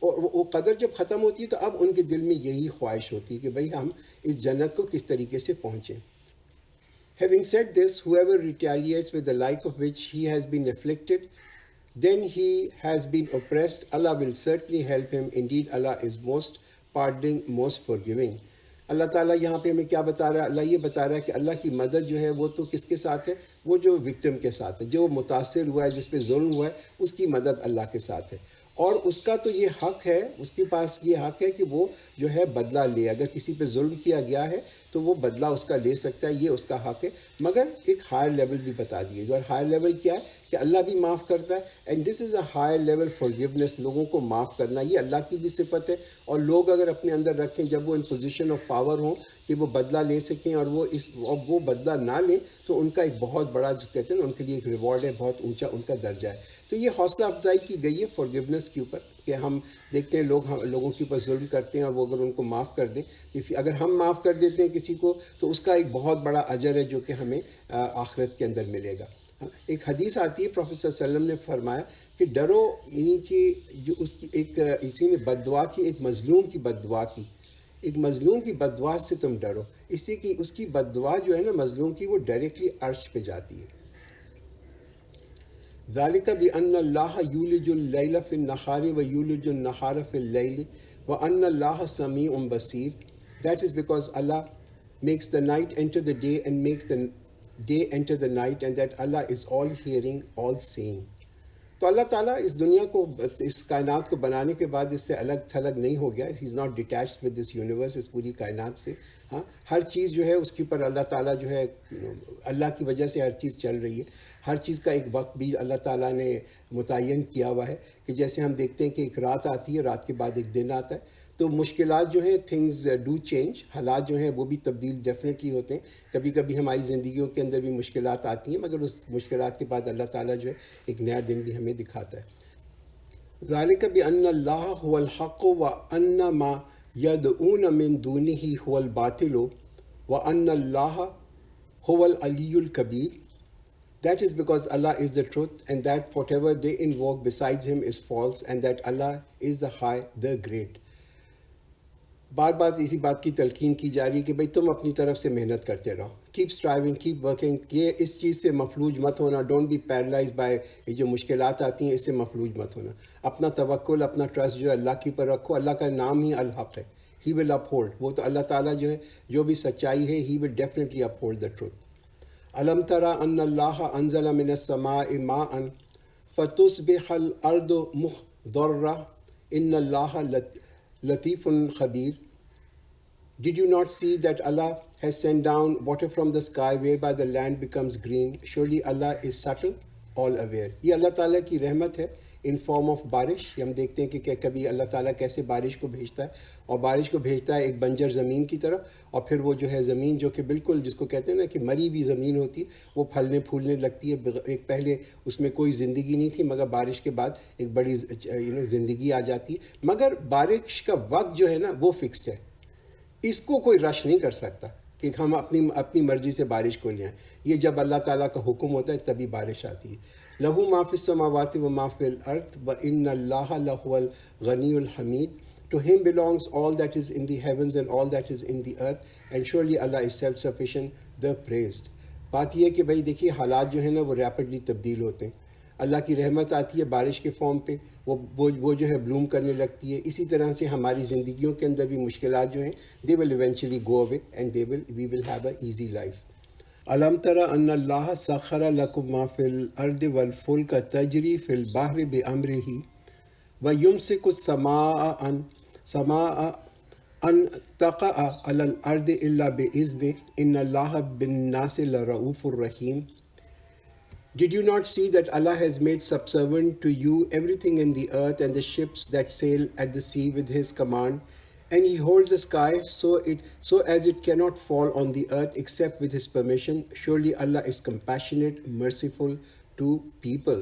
Speaker 1: وہ قدر جب ختم ہوتی ہے تو اب ان کے دل میں یہی خواہش ہوتی ہے کہ بھئی ہم اس جنت کو کس طریقے سے پہنچیں. Having said this, whoever retaliates with the like of which he has been afflicted, then he has been oppressed. Allah will certainly help him. Indeed, Allah is most pardoning, most forgiving. اللہ تعالیٰ یہاں پہ ہمیں کیا بتا رہا ہے؟ اللہ یہ بتا رہا ہے کہ اللہ کی مدد جو ہے وہ تو کس کے ساتھ ہے؟ وہ جو وکٹم کے ساتھ ہے، جو متاثر ہوا ہے، جس پہ ظلم ہوا ہے، اس کی مدد اللہ کے ساتھ ہے. اور اس کا تو یہ حق ہے، اس کے پاس یہ حق ہے کہ وہ جو ہے بدلہ لے. اگر کسی پہ ظلم کیا گیا ہے تو وہ بدلہ اس کا لے سکتا ہے، یہ اس کا حق ہے. مگر ایک ہائر لیول بھی بتا دیے گا، اور ہائر لیول کیا ہے کہ اللہ بھی معاف کرتا ہے. And this is a higher level forgiveness, لوگوں کو معاف کرنا یہ اللہ کی بھی صفت ہے. اور لوگ اگر اپنے اندر رکھیں جب وہ ان پوزیشن آف پاور ہوں کہ وہ بدلہ لے سکیں اور وہ بدلہ نہ لیں تو ان کا ایک بہت بڑا جو کہتے ہیں نا ان کے لیے ایک ریوارڈ ہے، بہت اونچا ان کا درجہ ہے. تو یہ حوصلہ افزائی کی گئی ہے فارگیونیس کے اوپر کہ ہم دیکھتے ہیں لوگوں کے اوپر ظلم کرتے ہیں اور وہ اگر ان کو معاف کر دیں، اگر ہم معاف کر دیتے ہیں کسی کو تو اس کا ایک بہت بڑا اجر ہے جو کہ ہمیں آخرت کے اندر ملے گا. ایک حدیث آتی ہے، پروفیٹ صلی اللہ علیہ وسلم نے فرمایا کہ ڈرو، یعنی کہ جو اس کی ایک اسی نے بد دعا کی، ایک مظلوم کی بد دعا کی، ایک مظلوم کی بد دعا سے تم ڈرو، اس لیے کہ اس کی بد دعا جو ہے نا مظلوم کی وہ ڈائریکٹلی عرش پہ جاتی ہے. ذالک بأن اللہ یولج اللیل فی النہار ویولج النہار فی اللیل وأن اللہ سمیع بصیر. That is because Allah makes the night enter the day and makes the day enter the night, and that Allah is all hearing, all seeing. تو اللہ تعالیٰ اس دنیا کو، اس کائنات کو بنانے کے بعد اس سے الگ تھلگ نہیں ہو گیا. He is not detached with this universe, اس پوری کائنات سے. ہاں، ہر چیز جو ہے اس کے اوپر اللہ تعالیٰ جو ہے اللہ کی وجہ سے ہر چیز چل رہی ہے. ہر چیز کا ایک وقت بھی اللہ تعالیٰ نے متعین کیا ہوا ہے کہ جیسے ہم دیکھتے ہیں کہ ایک رات آتی ہے، رات کے بعد ایک دن آتا ہے. تو مشکلات جو ہیں، تھنگز ڈو چینج، حالات جو ہیں وہ بھی تبدیل ڈیفینیٹلی ہوتے ہیں. کبھی کبھی ہماری زندگیوں کے اندر بھی مشکلات آتی ہیں، مگر اس مشکلات کے بعد اللہ تعالیٰ جو ہے ایک نیا دن بھی ہمیں دکھاتا ہے. ذالک بأن اللہ هو الحق وأن ما يدعون من دونه هو الباطل وأن اللہ هو العلی الکبیر. That is because Allah is the truth, and that whatever they invoke besides Him is false, and that Allah is the High, the Great. بار بار اسی بات کی تلقین کی جا رہی ہے کہ بھئی تم اپنی طرف سے محنت کرتے رہو، کیپ اسٹرائیونگ، کیپ ورکنگ. یہ اس چیز سے مفلوج مت ہونا. ڈونٹ بی پیرالائز بائی یہ جو مشکلات آتی ہیں، اس سے مفلوج مت ہونا. اپنا توکل، اپنا ٹرسٹ جو ہے اللہ کے اوپر رکھو. اللہ کا نام ہی الحق ہے. He will up hold. وہ تو اللہ تعالیٰ جو ہے جو بھی سچائی ہے، he will definitely uphold the truth. الم ترى ان اللہ انزل من السماء ماء فتصبح الارض مخضرہ ان اللہ لطیف خبیر. Did you not see that Allah has sent down water from the sky whereby the land becomes green? Surely Allah is subtle, all aware. یہ اللہ تعالیٰ کی رحمت ہے ان فارم آف بارش. یہ ہم دیکھتے ہیں کہ کبھی اللہ تعالیٰ کیسے بارش کو بھیجتا ہے، اور بارش کو بھیجتا ہے ایک بنجر زمین کی طرف، اور پھر وہ جو ہے زمین جو کہ بالکل جس کو کہتے ہیں نا کہ مری ہوئی زمین ہوتی ہے، وہ پھلنے پھولنے لگتی ہے. ایک پہلے اس میں کوئی زندگی نہیں تھی، مگر بارش کے بعد ایک بڑی زندگی آ جاتی ہے. مگر بارش کا وقت جو ہے نا وہ فکسڈ ہے، اس کو کوئی رش نہیں کر سکتا کہ ہم اپنی مرضی سے بارش کو لے آئیں. یہ جب اللہ تعالیٰ کا حکم ہوتا ہے تبھی بارش آتی ہے. لہو ما فی السماوات و ما فی الارض وان اللہ لہو الغنی الحمید. To him belongs all that is in the heavens and all that is in the earth, and surely Allah is self-sufficient, the praised. بات یہ ہے کہ بھائی دیکھیے حالات جو ہیں نا وہ ریپڈلی تبدیل ہوتے ہیں. اللہ کی رحمت آتی ہے بارش کے فارم پہ، وہ جو ہے بلوم کرنے لگتی ہے. اسی طرح سے ہماری زندگیوں کے اندر بھی مشکلات جو ہیں they will eventually go away and we will have an easy life. الم تر ان اللہ سخر لکم ما فی الارض والفلک تجری فی البحر بامرہ ویمسک السماء ان تقع علی الارض الا باذنہ ان اللہ بالناس لرؤوف الرحیم. Did you not see that Allah has made subservient to you everything in the earth and the ships that sail at the sea with his command, and he holds the sky so as it cannot fall on the earth except with his permission? Surely Allah is compassionate, merciful to people.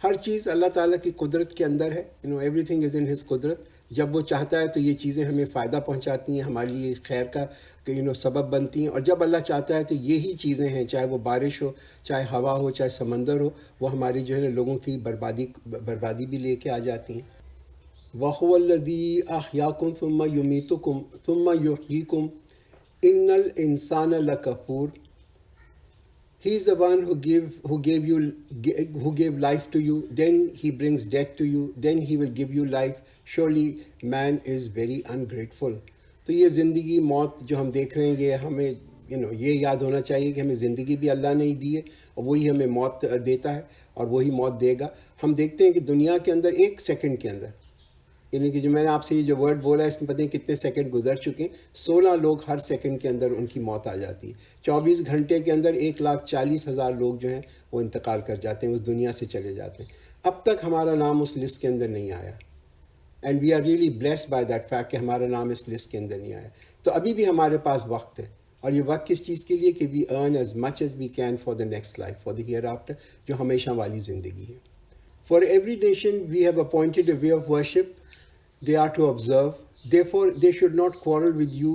Speaker 1: ہر چیز اللہ تعالیٰ کی قدرت کے اندر ہے. everything is in his قدرت. جب وہ چاہتا ہے تو یہ چیزیں ہمیں فائدہ پہنچاتی ہیں، ہمارے لیے خیر کا سبب بنتی ہیں، اور جب اللہ چاہتا ہے تو یہی چیزیں ہیں، چاہے وہ بارش ہو، چاہے ہوا ہو، چاہے سمندر ہو، وہ ہماری جو ہے نا لوگوں کی بربادی بھی لے کے آ جاتی ہیں. وَهُوَ الَّذِي أَحْيَاكُمْ ثُمَّ يُمِيتُكُمْ ثُمَّ يُحْيِيكُمْ إِنَّ الْإِنسَانَ لَكَفُورٌ. He is the one who gave life to you, then he brings death to you, then he will give you life. Surely man is very ungrateful. تو یہ زندگی موت جو ہم دیکھ رہے ہیں، یہ ہمیں یہ یاد ہونا چاہیے کہ ہمیں زندگی بھی اللہ نے ہی دی ہے، اور وہی ہمیں موت دیتا ہے اور وہی موت دے گا. ہم دیکھتے ہیں کہ دنیا کے اندر ایک سیکنڈ کے اندر، یعنی کہ جو میں نے آپ سے یہ جو ورڈ بولا ہے اس میں پتہ نہیں کتنے سیکنڈ گزر چکے ہیں، 16 لوگ ہر سیکنڈ کے اندر ان کی موت آ جاتی ہے. 24 گھنٹے کے اندر 1,40,000 لوگ جو ہیں وہ انتقال کر جاتے ہیں، اس دنیا سے چلے جاتے ہیں. اب تک ہمارا نام اس لسٹ کے اندر نہیں آیا، and we are really blessed by that fact کہ ہمارا نام اس لسٹ کے اندر نہیں آیا. تو ابھی بھی ہمارے پاس وقت ہے، اور یہ وقت کس چیز کے لیے کہ we earn as much as we can for the next life, for the hereafter, جو ہمیشہ والی زندگی ہے. For every nation we have appointed a way of worship they are to observe. Therefore they should not quarrel with you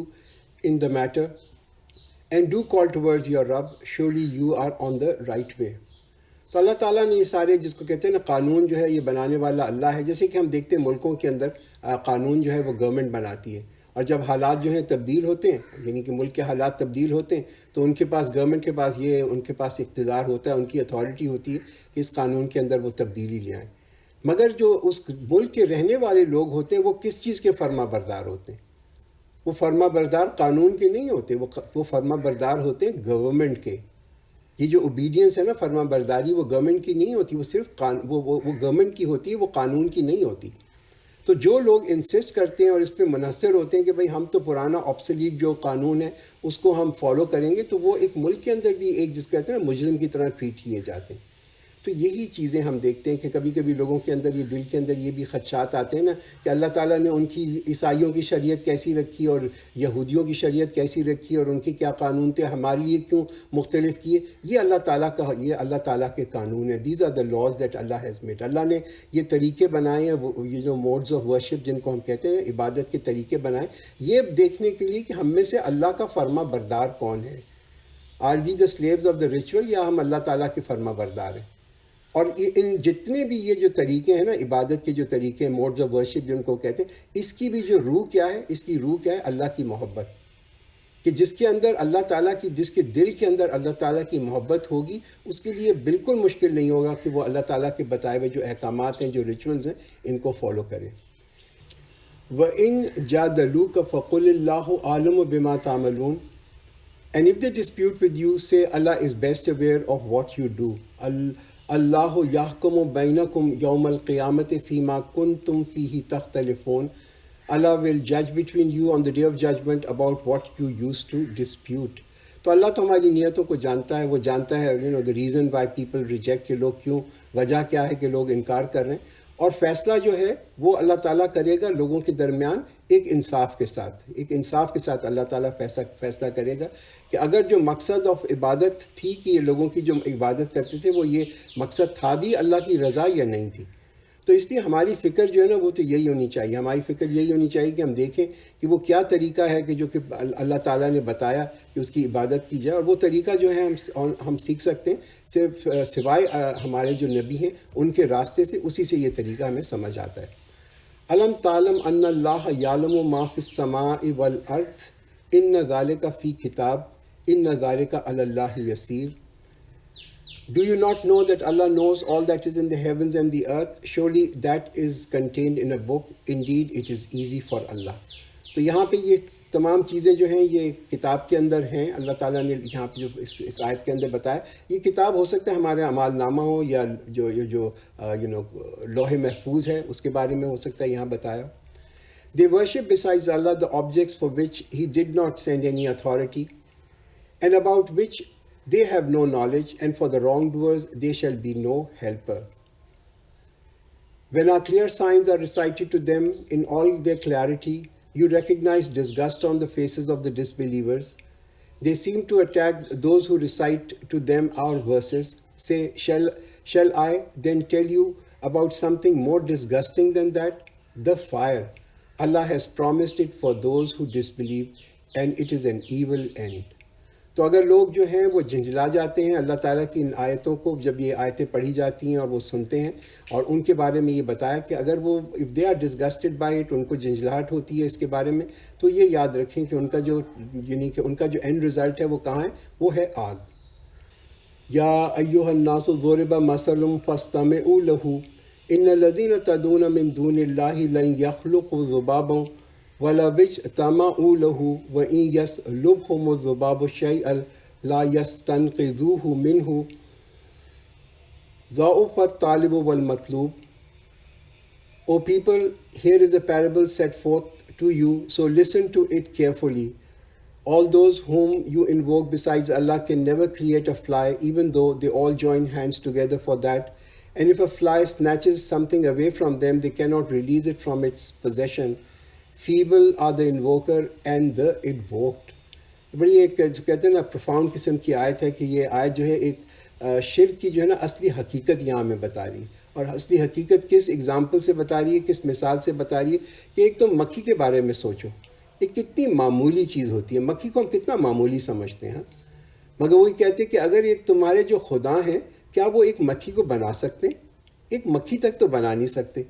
Speaker 1: in the matter, and do call towards your Rabb. Surely you are on the right way. تو اللہ تعالیٰ نے یہ سارے جس کو کہتے ہیں نا قانون جو ہے یہ بنانے والا اللہ ہے. جیسے کہ ہم دیکھتے ہیں ملکوں کے اندر قانون جو ہے وہ گورنمنٹ بناتی ہے، اور جب حالات جو ہیں تبدیل ہوتے ہیں، یعنی کہ ملک کے حالات تبدیل ہوتے ہیں، تو ان کے پاس گورنمنٹ کے پاس ان کے پاس اقتدار ہوتا ہے، ان کی اتھارٹی ہوتی ہے کہ اس قانون کے اندر وہ تبدیلی لے آئیں. مگر جو اس ملک کے رہنے والے لوگ ہوتے ہیں وہ کس چیز کے فرما بردار ہوتے ہیں؟ وہ فرما بردار قانون کے نہیں ہوتے، وہ فرما بردار ہوتے ہیں گورنمنٹ کے. یہ جو اوبیڈینس ہے نا، فرما برداری، وہ گورنمنٹ کی نہیں ہوتی، وہ صرف وہ گورنمنٹ کی ہوتی ہے، وہ قانون کی نہیں ہوتی. تو جو لوگ انسسٹ کرتے ہیں اور اس پہ منحصر ہوتے ہیں کہ بھئی ہم تو پرانا آبسلیٹ جو قانون ہے اس کو ہم فالو کریں گے، تو وہ ایک ملک کے اندر بھی ایک جس کو کہتے ہیں نا مجرم کی طرح ٹریٹ کیے جاتے ہیں. تو یہی چیزیں ہم دیکھتے ہیں کہ کبھی کبھی لوگوں کے اندر یہ دل کے اندر یہ بھی خدشات آتے ہیں نا کہ اللہ تعالیٰ نے ان کی عیسائیوں کی شریعت کیسی رکھی اور یہودیوں کی شریعت کیسی رکھی اور ان کے کیا قانون تھے، ہمارے لیے کیوں مختلف کیے. یہ اللہ تعالیٰ کے قانون ہے. These are the laws that Allah has made. Allah نے یہ طریقے بنائے ہیں، یہ جو موڈز آف ورشپ جن کو ہم کہتے ہیں، عبادت کے طریقے بنائے، یہ دیکھنے کے لیے کہ ہم میں سے اللہ کا فرما بردار کون ہے. Are we the slaves of the ritual, یا ہم اللہ تعالیٰ کے فرما بردار ہیں. اور ان جتنے بھی یہ جو طریقے ہیں نا عبادت کے جو طریقے، موڈز آف ورشپ جن کو کہتے ہیں، اس کی بھی جو روح کیا ہے، اس کی روح کیا ہے؟ اللہ کی محبت. کہ جس کے اندر اللہ تعالیٰ کی، جس کے دل کے اندر اللہ تعالیٰ کی محبت ہوگی، اس کے لیے بالکل مشکل نہیں ہوگا کہ وہ اللہ تعالیٰ کے بتائے ہوئے جو احکامات ہیں، جو ریچولز ہیں، ان کو فالو کرے. وَإِن جَادَلُوكَ فَقُلِ اللَّهُ أَعْلَمُ بِمَا تَعْمَلُونَ. And if they dispute with you, say Allah is best aware of what you do. Allahu yahkumu bainakum yawm al-qiyamati fima kuntum fihi takhtalifun. Allah will judge between you on the day of judgment about what you used to dispute. تو اللہ تو ہماری نیتوں کو جانتا ہے، وہ جانتا ہے the reason why people reject، کہ لوگ کیوں، وجہ کیا ہے کہ لوگ انکار کر رہے ہیں، اور فیصلہ جو ہے وہ اللہ تعالیٰ کرے گا لوگوں کے درمیان ایک انصاف کے ساتھ اللہ تعالیٰ فیصلہ کرے گا کہ اگر جو مقصد آف عبادت تھی کہ یہ لوگوں کی جو عبادت کرتے تھے وہ یہ مقصد تھا بھی اللہ کی رضا یا نہیں تھی. تو اس لیے ہماری فکر جو ہے نا وہ تو یہی ہونی چاہیے، ہماری فکر یہی ہونی چاہیے کہ ہم دیکھیں کہ وہ کیا طریقہ ہے کہ جو کہ اللہ تعالیٰ نے بتایا کہ اس کی عبادت کی جائے، اور وہ طریقہ جو ہے ہم سیکھ سکتے ہیں صرف سوائے ہمارے جو نبی ہیں ان کے راستے سے، اسی سے یہ طریقہ ہمیں سمجھ آتا ہے. علم تعلم ان اللہ یعلم ما فی السماء والارض ان ذالک فی کتاب ان ذالک علی اللہ یسیر. Do you not know that Allah knows all that is in the heavens and the earth? Surely that is contained in a book. Indeed, it is easy for Allah. تو یہاں پہ یہ تمام چیزیں جو ہیں یہ کتاب کے اندر ہیں. اللہ تعالیٰ نے یہاں پہ جو اس آیت کے اندر بتایا، یہ کتاب ہو سکتا ہے ہمارے اعمال نامہ ہو یا جو لوح محفوظ ہے اس کے بارے میں ہو سکتا ہے یہاں بتایا. They worship besides Allah the objects for which He did not send any authority and about which they have no knowledge, and for the wrongdoers there shall be no helper. When our clear signs are recited to them in all their clarity, you recognize disgust on the faces of the disbelievers. They seem to attack those who recite to them our verses. Say, shall I then tell you about something more disgusting than that? The fire. Allah has promised it for those who disbelieve, and it is an evil end. تو اگر لوگ جو ہیں وہ جھنجھلا جاتے ہیں اللہ تعالیٰ کی ان آیتوں کو، جب یہ آیتیں پڑھی جاتی ہیں اور وہ سنتے ہیں، اور ان کے بارے میں یہ بتایا کہ اگر وہ if they are disgusted by it، ان کو جھنجھلاہٹ ہوتی ہے اس کے بارے میں، تو یہ یاد رکھیں کہ ان کا جو ان کا جو اینڈ رزلٹ ہے وہ کہاں ہے، وہ ہے آگ. یا ایھا الناس ضرب مثل فاستمعوا له ان الذین تدعون من دون اللہ لن یخلقوا ذبابا وَلَوِ اجْتَمَعُوا لَهُ وَإِنْ يَسْلُبْهُمُ الذُّبَابُ شَيْئًا لَا يَسْتَنْقِذُوهُ مِنْهُ ضَعُفَ الطَّالِبُ وَالْمَطْلُوبُ. O people, here is a parable set forth to you, so listen to it carefully. All those whom you invoke besides Allah can never create a fly, even though they all join hands together for that. And if a fly snatches something away from them, they cannot release it from its possession. Feeble are the invoker and the invoked. بڑی ایک کہتے ہیں نا پروفاؤنڈ قسم کی آیت ہے کہ یہ آیت جو ہے ایک شرک کی جو ہے نا اصلی حقیقت یہاں میں بتا رہی ہے. اور اصلی حقیقت کس اگزامپل سے بتا رہی ہے، کس مثال سے بتا رہی ہے کہ ایک تو مکھی کے بارے میں سوچو، ایک کتنی معمولی چیز ہوتی ہے، مکھی کو ہم کتنا معمولی سمجھتے ہیں، مگر وہی کہتے ہیں کہ اگر ایک تمہارے جو خدا ہیں کیا وہ ایک مکھی کو بنا سکتے؟ ایک مکھی تک تو بنا نہیں سکتے.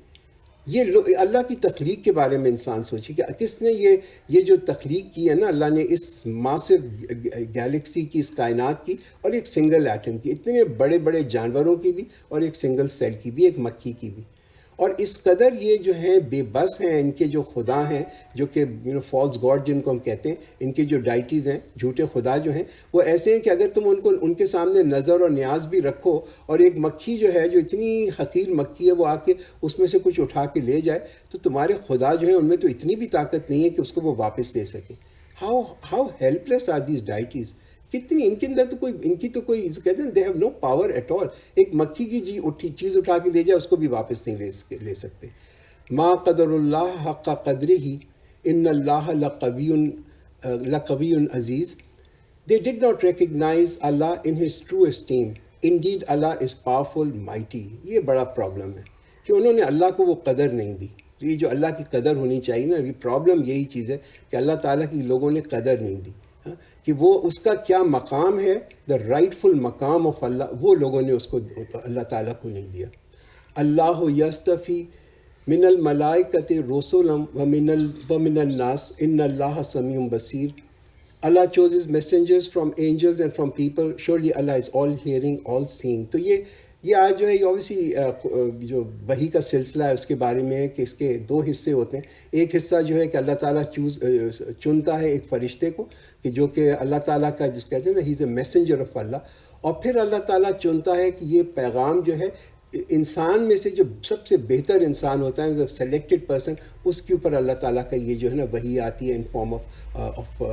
Speaker 1: یہ اللہ کی تخلیق کے بارے میں انسان سوچے کہ کس نے یہ جو تخلیق کی ہے نا اللہ نے، اس ماسو گیلیکسی کی، اس کائنات کی، اور ایک سنگل ایٹم کی، اتنے بڑے بڑے جانوروں کی بھی اور ایک سنگل سیل کی بھی، ایک مکھی کی بھی. اور اس قدر یہ جو ہیں بے بس ہیں، ان کے جو خدا ہیں جو کہ فالس گاڈ جن کو ہم کہتے ہیں، ان کے جو ڈائٹیز ہیں، جھوٹے خدا جو ہیں، وہ ایسے ہیں کہ اگر تم ان کے سامنے نظر اور نیاز بھی رکھو، اور ایک مکھی جو ہے جو اتنی حقیر مکھی ہے وہ آ کے اس میں سے کچھ اٹھا کے لے جائے، تو تمہارے خدا جو ہیں ان میں تو اتنی بھی طاقت نہیں ہے کہ اس کو وہ واپس دے سکے. How helpless are these deities. کتنی ان کے اندر تو کوئی، ان کی تو کوئی کہتے ہیں they have no power at all. ایک مکھی کی چیز اٹھا کے لے جائے اس کو بھی واپس نہیں لے سکتے. ما قدر اللہ حق قدرہ ان اللہ لقوی عزیز. They did not recognize Allah in his true esteem. Indeed Allah is powerful, mighty. یہ بڑا پرابلم ہے کہ انہوں نے اللہ کو وہ قدر نہیں دی. یہ جو اللہ کی قدر ہونی چاہیے نا، یہ پرابلم یہی چیز ہے کہ اللہ تعالیٰ کی لوگوں نے قدر نہیں دی، کہ وہ اس کا کیا مقام ہے، دا رائٹ فل مقام آف اللہ، وہ لوگوں نے اس کو اللہ تعالیٰ کو نہیں دیا. اللہ یستفی من الملائکۃ رسلا ومن الناس ان اللہ سمیع بصیر. Allah chooses messengers from angels and from people. Surely Allah is all hearing, all seeing. تو یہ یہ آج جو ہے یہ اوبیسلی جو وحی کا سلسلہ ہے اس کے بارے میں ہے کہ اس کے دو حصے ہوتے ہیں. ایک حصہ جو ہے کہ اللہ تعالیٰ چنتا ہے ایک فرشتے کو کہ جو کہ اللہ تعالیٰ کا جس کہتے ہیں نا ہی از اے میسنجر آف اللہ, اور پھر اللہ تعالیٰ چنتا ہے کہ یہ پیغام جو ہے انسان میں سے جو سب سے بہتر انسان ہوتا ہے سلیکٹڈ پرسن, اس کے اوپر اللہ تعالیٰ کا یہ جو ہے نا وحی آتی ہے in form of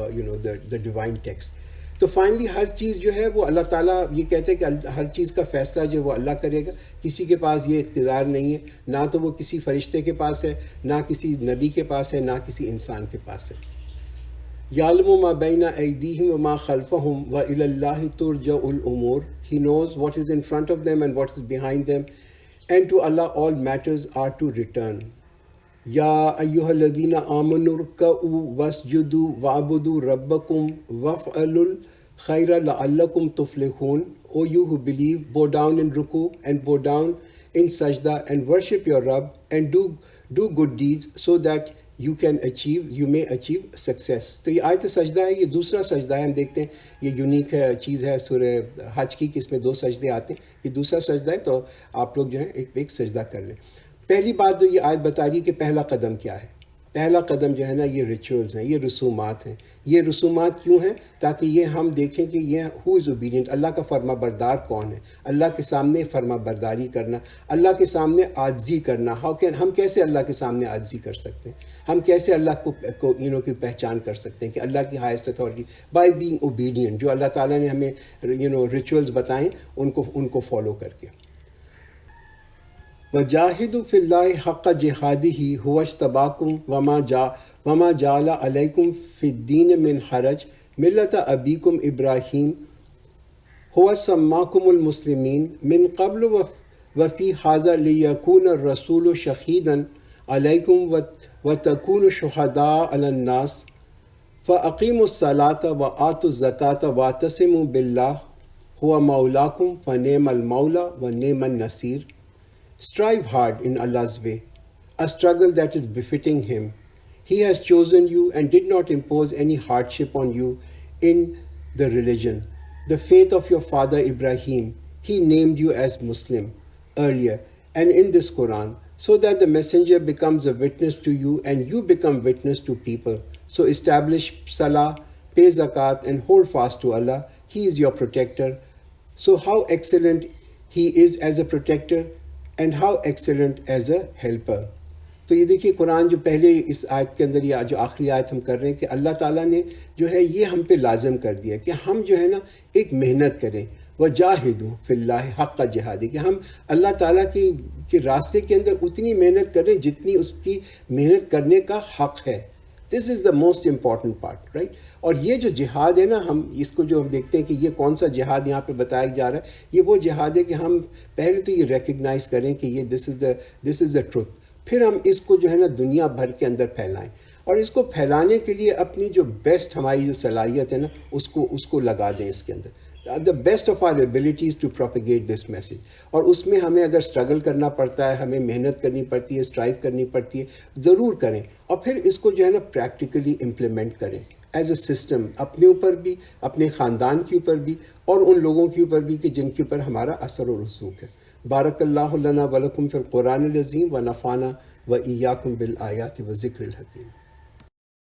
Speaker 1: the divine text. تو فائنلی ہر چیز جو ہے وہ اللہ تعالیٰ یہ کہتے ہیں کہ ہر چیز کا فیصلہ جو ہے وہ اللہ کرے گا. کسی کے پاس یہ اقتدار نہیں ہے, نہ تو وہ کسی فرشتے کے پاس ہے, نہ کسی نبی کے پاس ہے, نہ کسی انسان کے پاس ہے. یعلم ما بین ایدیہم وما خلفہم وإلی اللہ ترجع الامور. He knows what is in front of them and what is behind them, and to Allah all matters are to return. یا ایھا الذین آمنوا ارکعوا واسجدوا واعبدوا ربکم وافعلوا الخیر لعلکم تفلحون. O you who believe, bow down in ruku and bow down in sajda and worship your Rabb and do good deeds so that you may achieve success. تو یہ آیت سجدہ ہے, یہ دوسرا سجدہ ہے. ہم دیکھتے ہیں یہ یونیک چیز ہے سورہ حج کی کہ اس میں 2 سجدے آتے ہیں. یہ دوسرا سجدہ ہے, تو آپ لوگ جو ہیں ایک سجدہ کر لیں. پہلی بات جو یہ آیت بتا رہی ہے کہ پہلا قدم کیا ہے. پہلا قدم جو ہے نا یہ ریچولز ہیں, یہ رسومات ہیں. یہ رسومات کیوں ہیں؟ تاکہ یہ ہم دیکھیں کہ یہ ہو از اوبیڈینٹ, اللہ کا فرما بردار کون ہے. اللہ کے سامنے فرما برداری کرنا, اللہ کے سامنے عاجزی کرنا. ہم کیسے اللہ کے سامنے عاجزی کر سکتے ہیں؟ ہم کیسے اللہ کو کی پہچان کر سکتے ہیں کہ اللہ کی highest authority by being obedient. جو اللہ تعالیٰ نے ہمیں ریچولز بتائیں ان کو فالو کر کے. وَجَاهِدُوا فِي اللَّهِ حَقَّ جِهَادِهِ هُوَ اجْتَبَاكُمْ وَمَا جَعَلَ عَلَيْكُمْ فِي الدِّينِ مِنْ حَرَجٍ مِلَّةَ أَبِيكُمْ إِبْرَاهِيمَ هُوَ سَمَّاكُمُ الْمُسْلِمِينَ مِنْ قَبْلُ وَفِي هَذَا لِيَكُونَ الرَّسُولُ شَهِيدًا عَلَيْكُمْ وَتَكُونُوا شُهَدَاءَ عَلَى النَّاسِ فَأَقِيمُوا الصَّلَاةَ وَآتُوا الزَّكَاةَ وَاعْتَصِمُوا بِاللَّهِ هُوَ مَوْلَاكُمْ فَنِعْمَ الْمَوْلَى وَنِعْمَ النَّصِيرُ. Strive hard in Allah's way, a struggle that is befitting Him. He has chosen you and did not impose any hardship on you in the religion, the faith of your father Ibrahim. He named you as Muslim earlier and in this Quran, so that the messenger becomes a witness to you and you become witness to people. So establish salah, pay zakat and hold fast to Allah. He is your protector. So how excellent He is as a protector and how excellent as a helper. تو یہ دیکھیے قرآن جو پہلے اس آیت کے اندر یا جو آخری آیت ہم کر رہے ہیں کہ اللہ تعالیٰ نے جو ہے یہ ہم پہ لازم کر دیا کہ ہم جو ہے نا ایک محنت کریں. وَجَاهِدُوا فِي اللَّهِ حَقَّ جِهَادِهِ کہ ہم اللہ تعالیٰ کے راستے کے اندر اتنی محنت کریں جتنی اس کی محنت کرنے کا حق ہے. This is the most important part, right. اور یہ جو جہاد ہے نا, ہم اس کو جو ہم دیکھتے ہیں کہ یہ کون سا جہاد یہاں پہ بتایا جا رہا ہے, یہ وہ جہاد ہے کہ ہم پہلے تو یہ ریکگنائز کریں کہ یہ دس از دا ٹروتھ. پھر ہم اس کو جو ہے نا دنیا بھر کے اندر پھیلائیں, اور اس کو پھیلانے کے لیے اپنی جو بیسٹ ہماری جو صلاحیت ہے نا اس کو لگا دیں اس کے اندر. the best of our abilities to propagate this message. اور اس میں ہمیں اگر اسٹرگل کرنا پڑتا ہے, ہمیں محنت کرنی پڑتی ہے, اسٹرائیو کرنی پڑتی ہے, ضرور کریں. اور پھر اس کو جو ہے نا پریکٹیکلی امپلیمنٹ کریں ایز اے سسٹم, اپنے اوپر بھی, اپنے خاندان کے اوپر بھی, اور ان لوگوں کے اوپر بھی کہ جن کے اوپر ہمارا اثر و رسوخ ہے. بارک اللہ لنا ولکم فی القرآن العظیم و نفعنا و ایاکم بالآیات و ذکر الحکیم.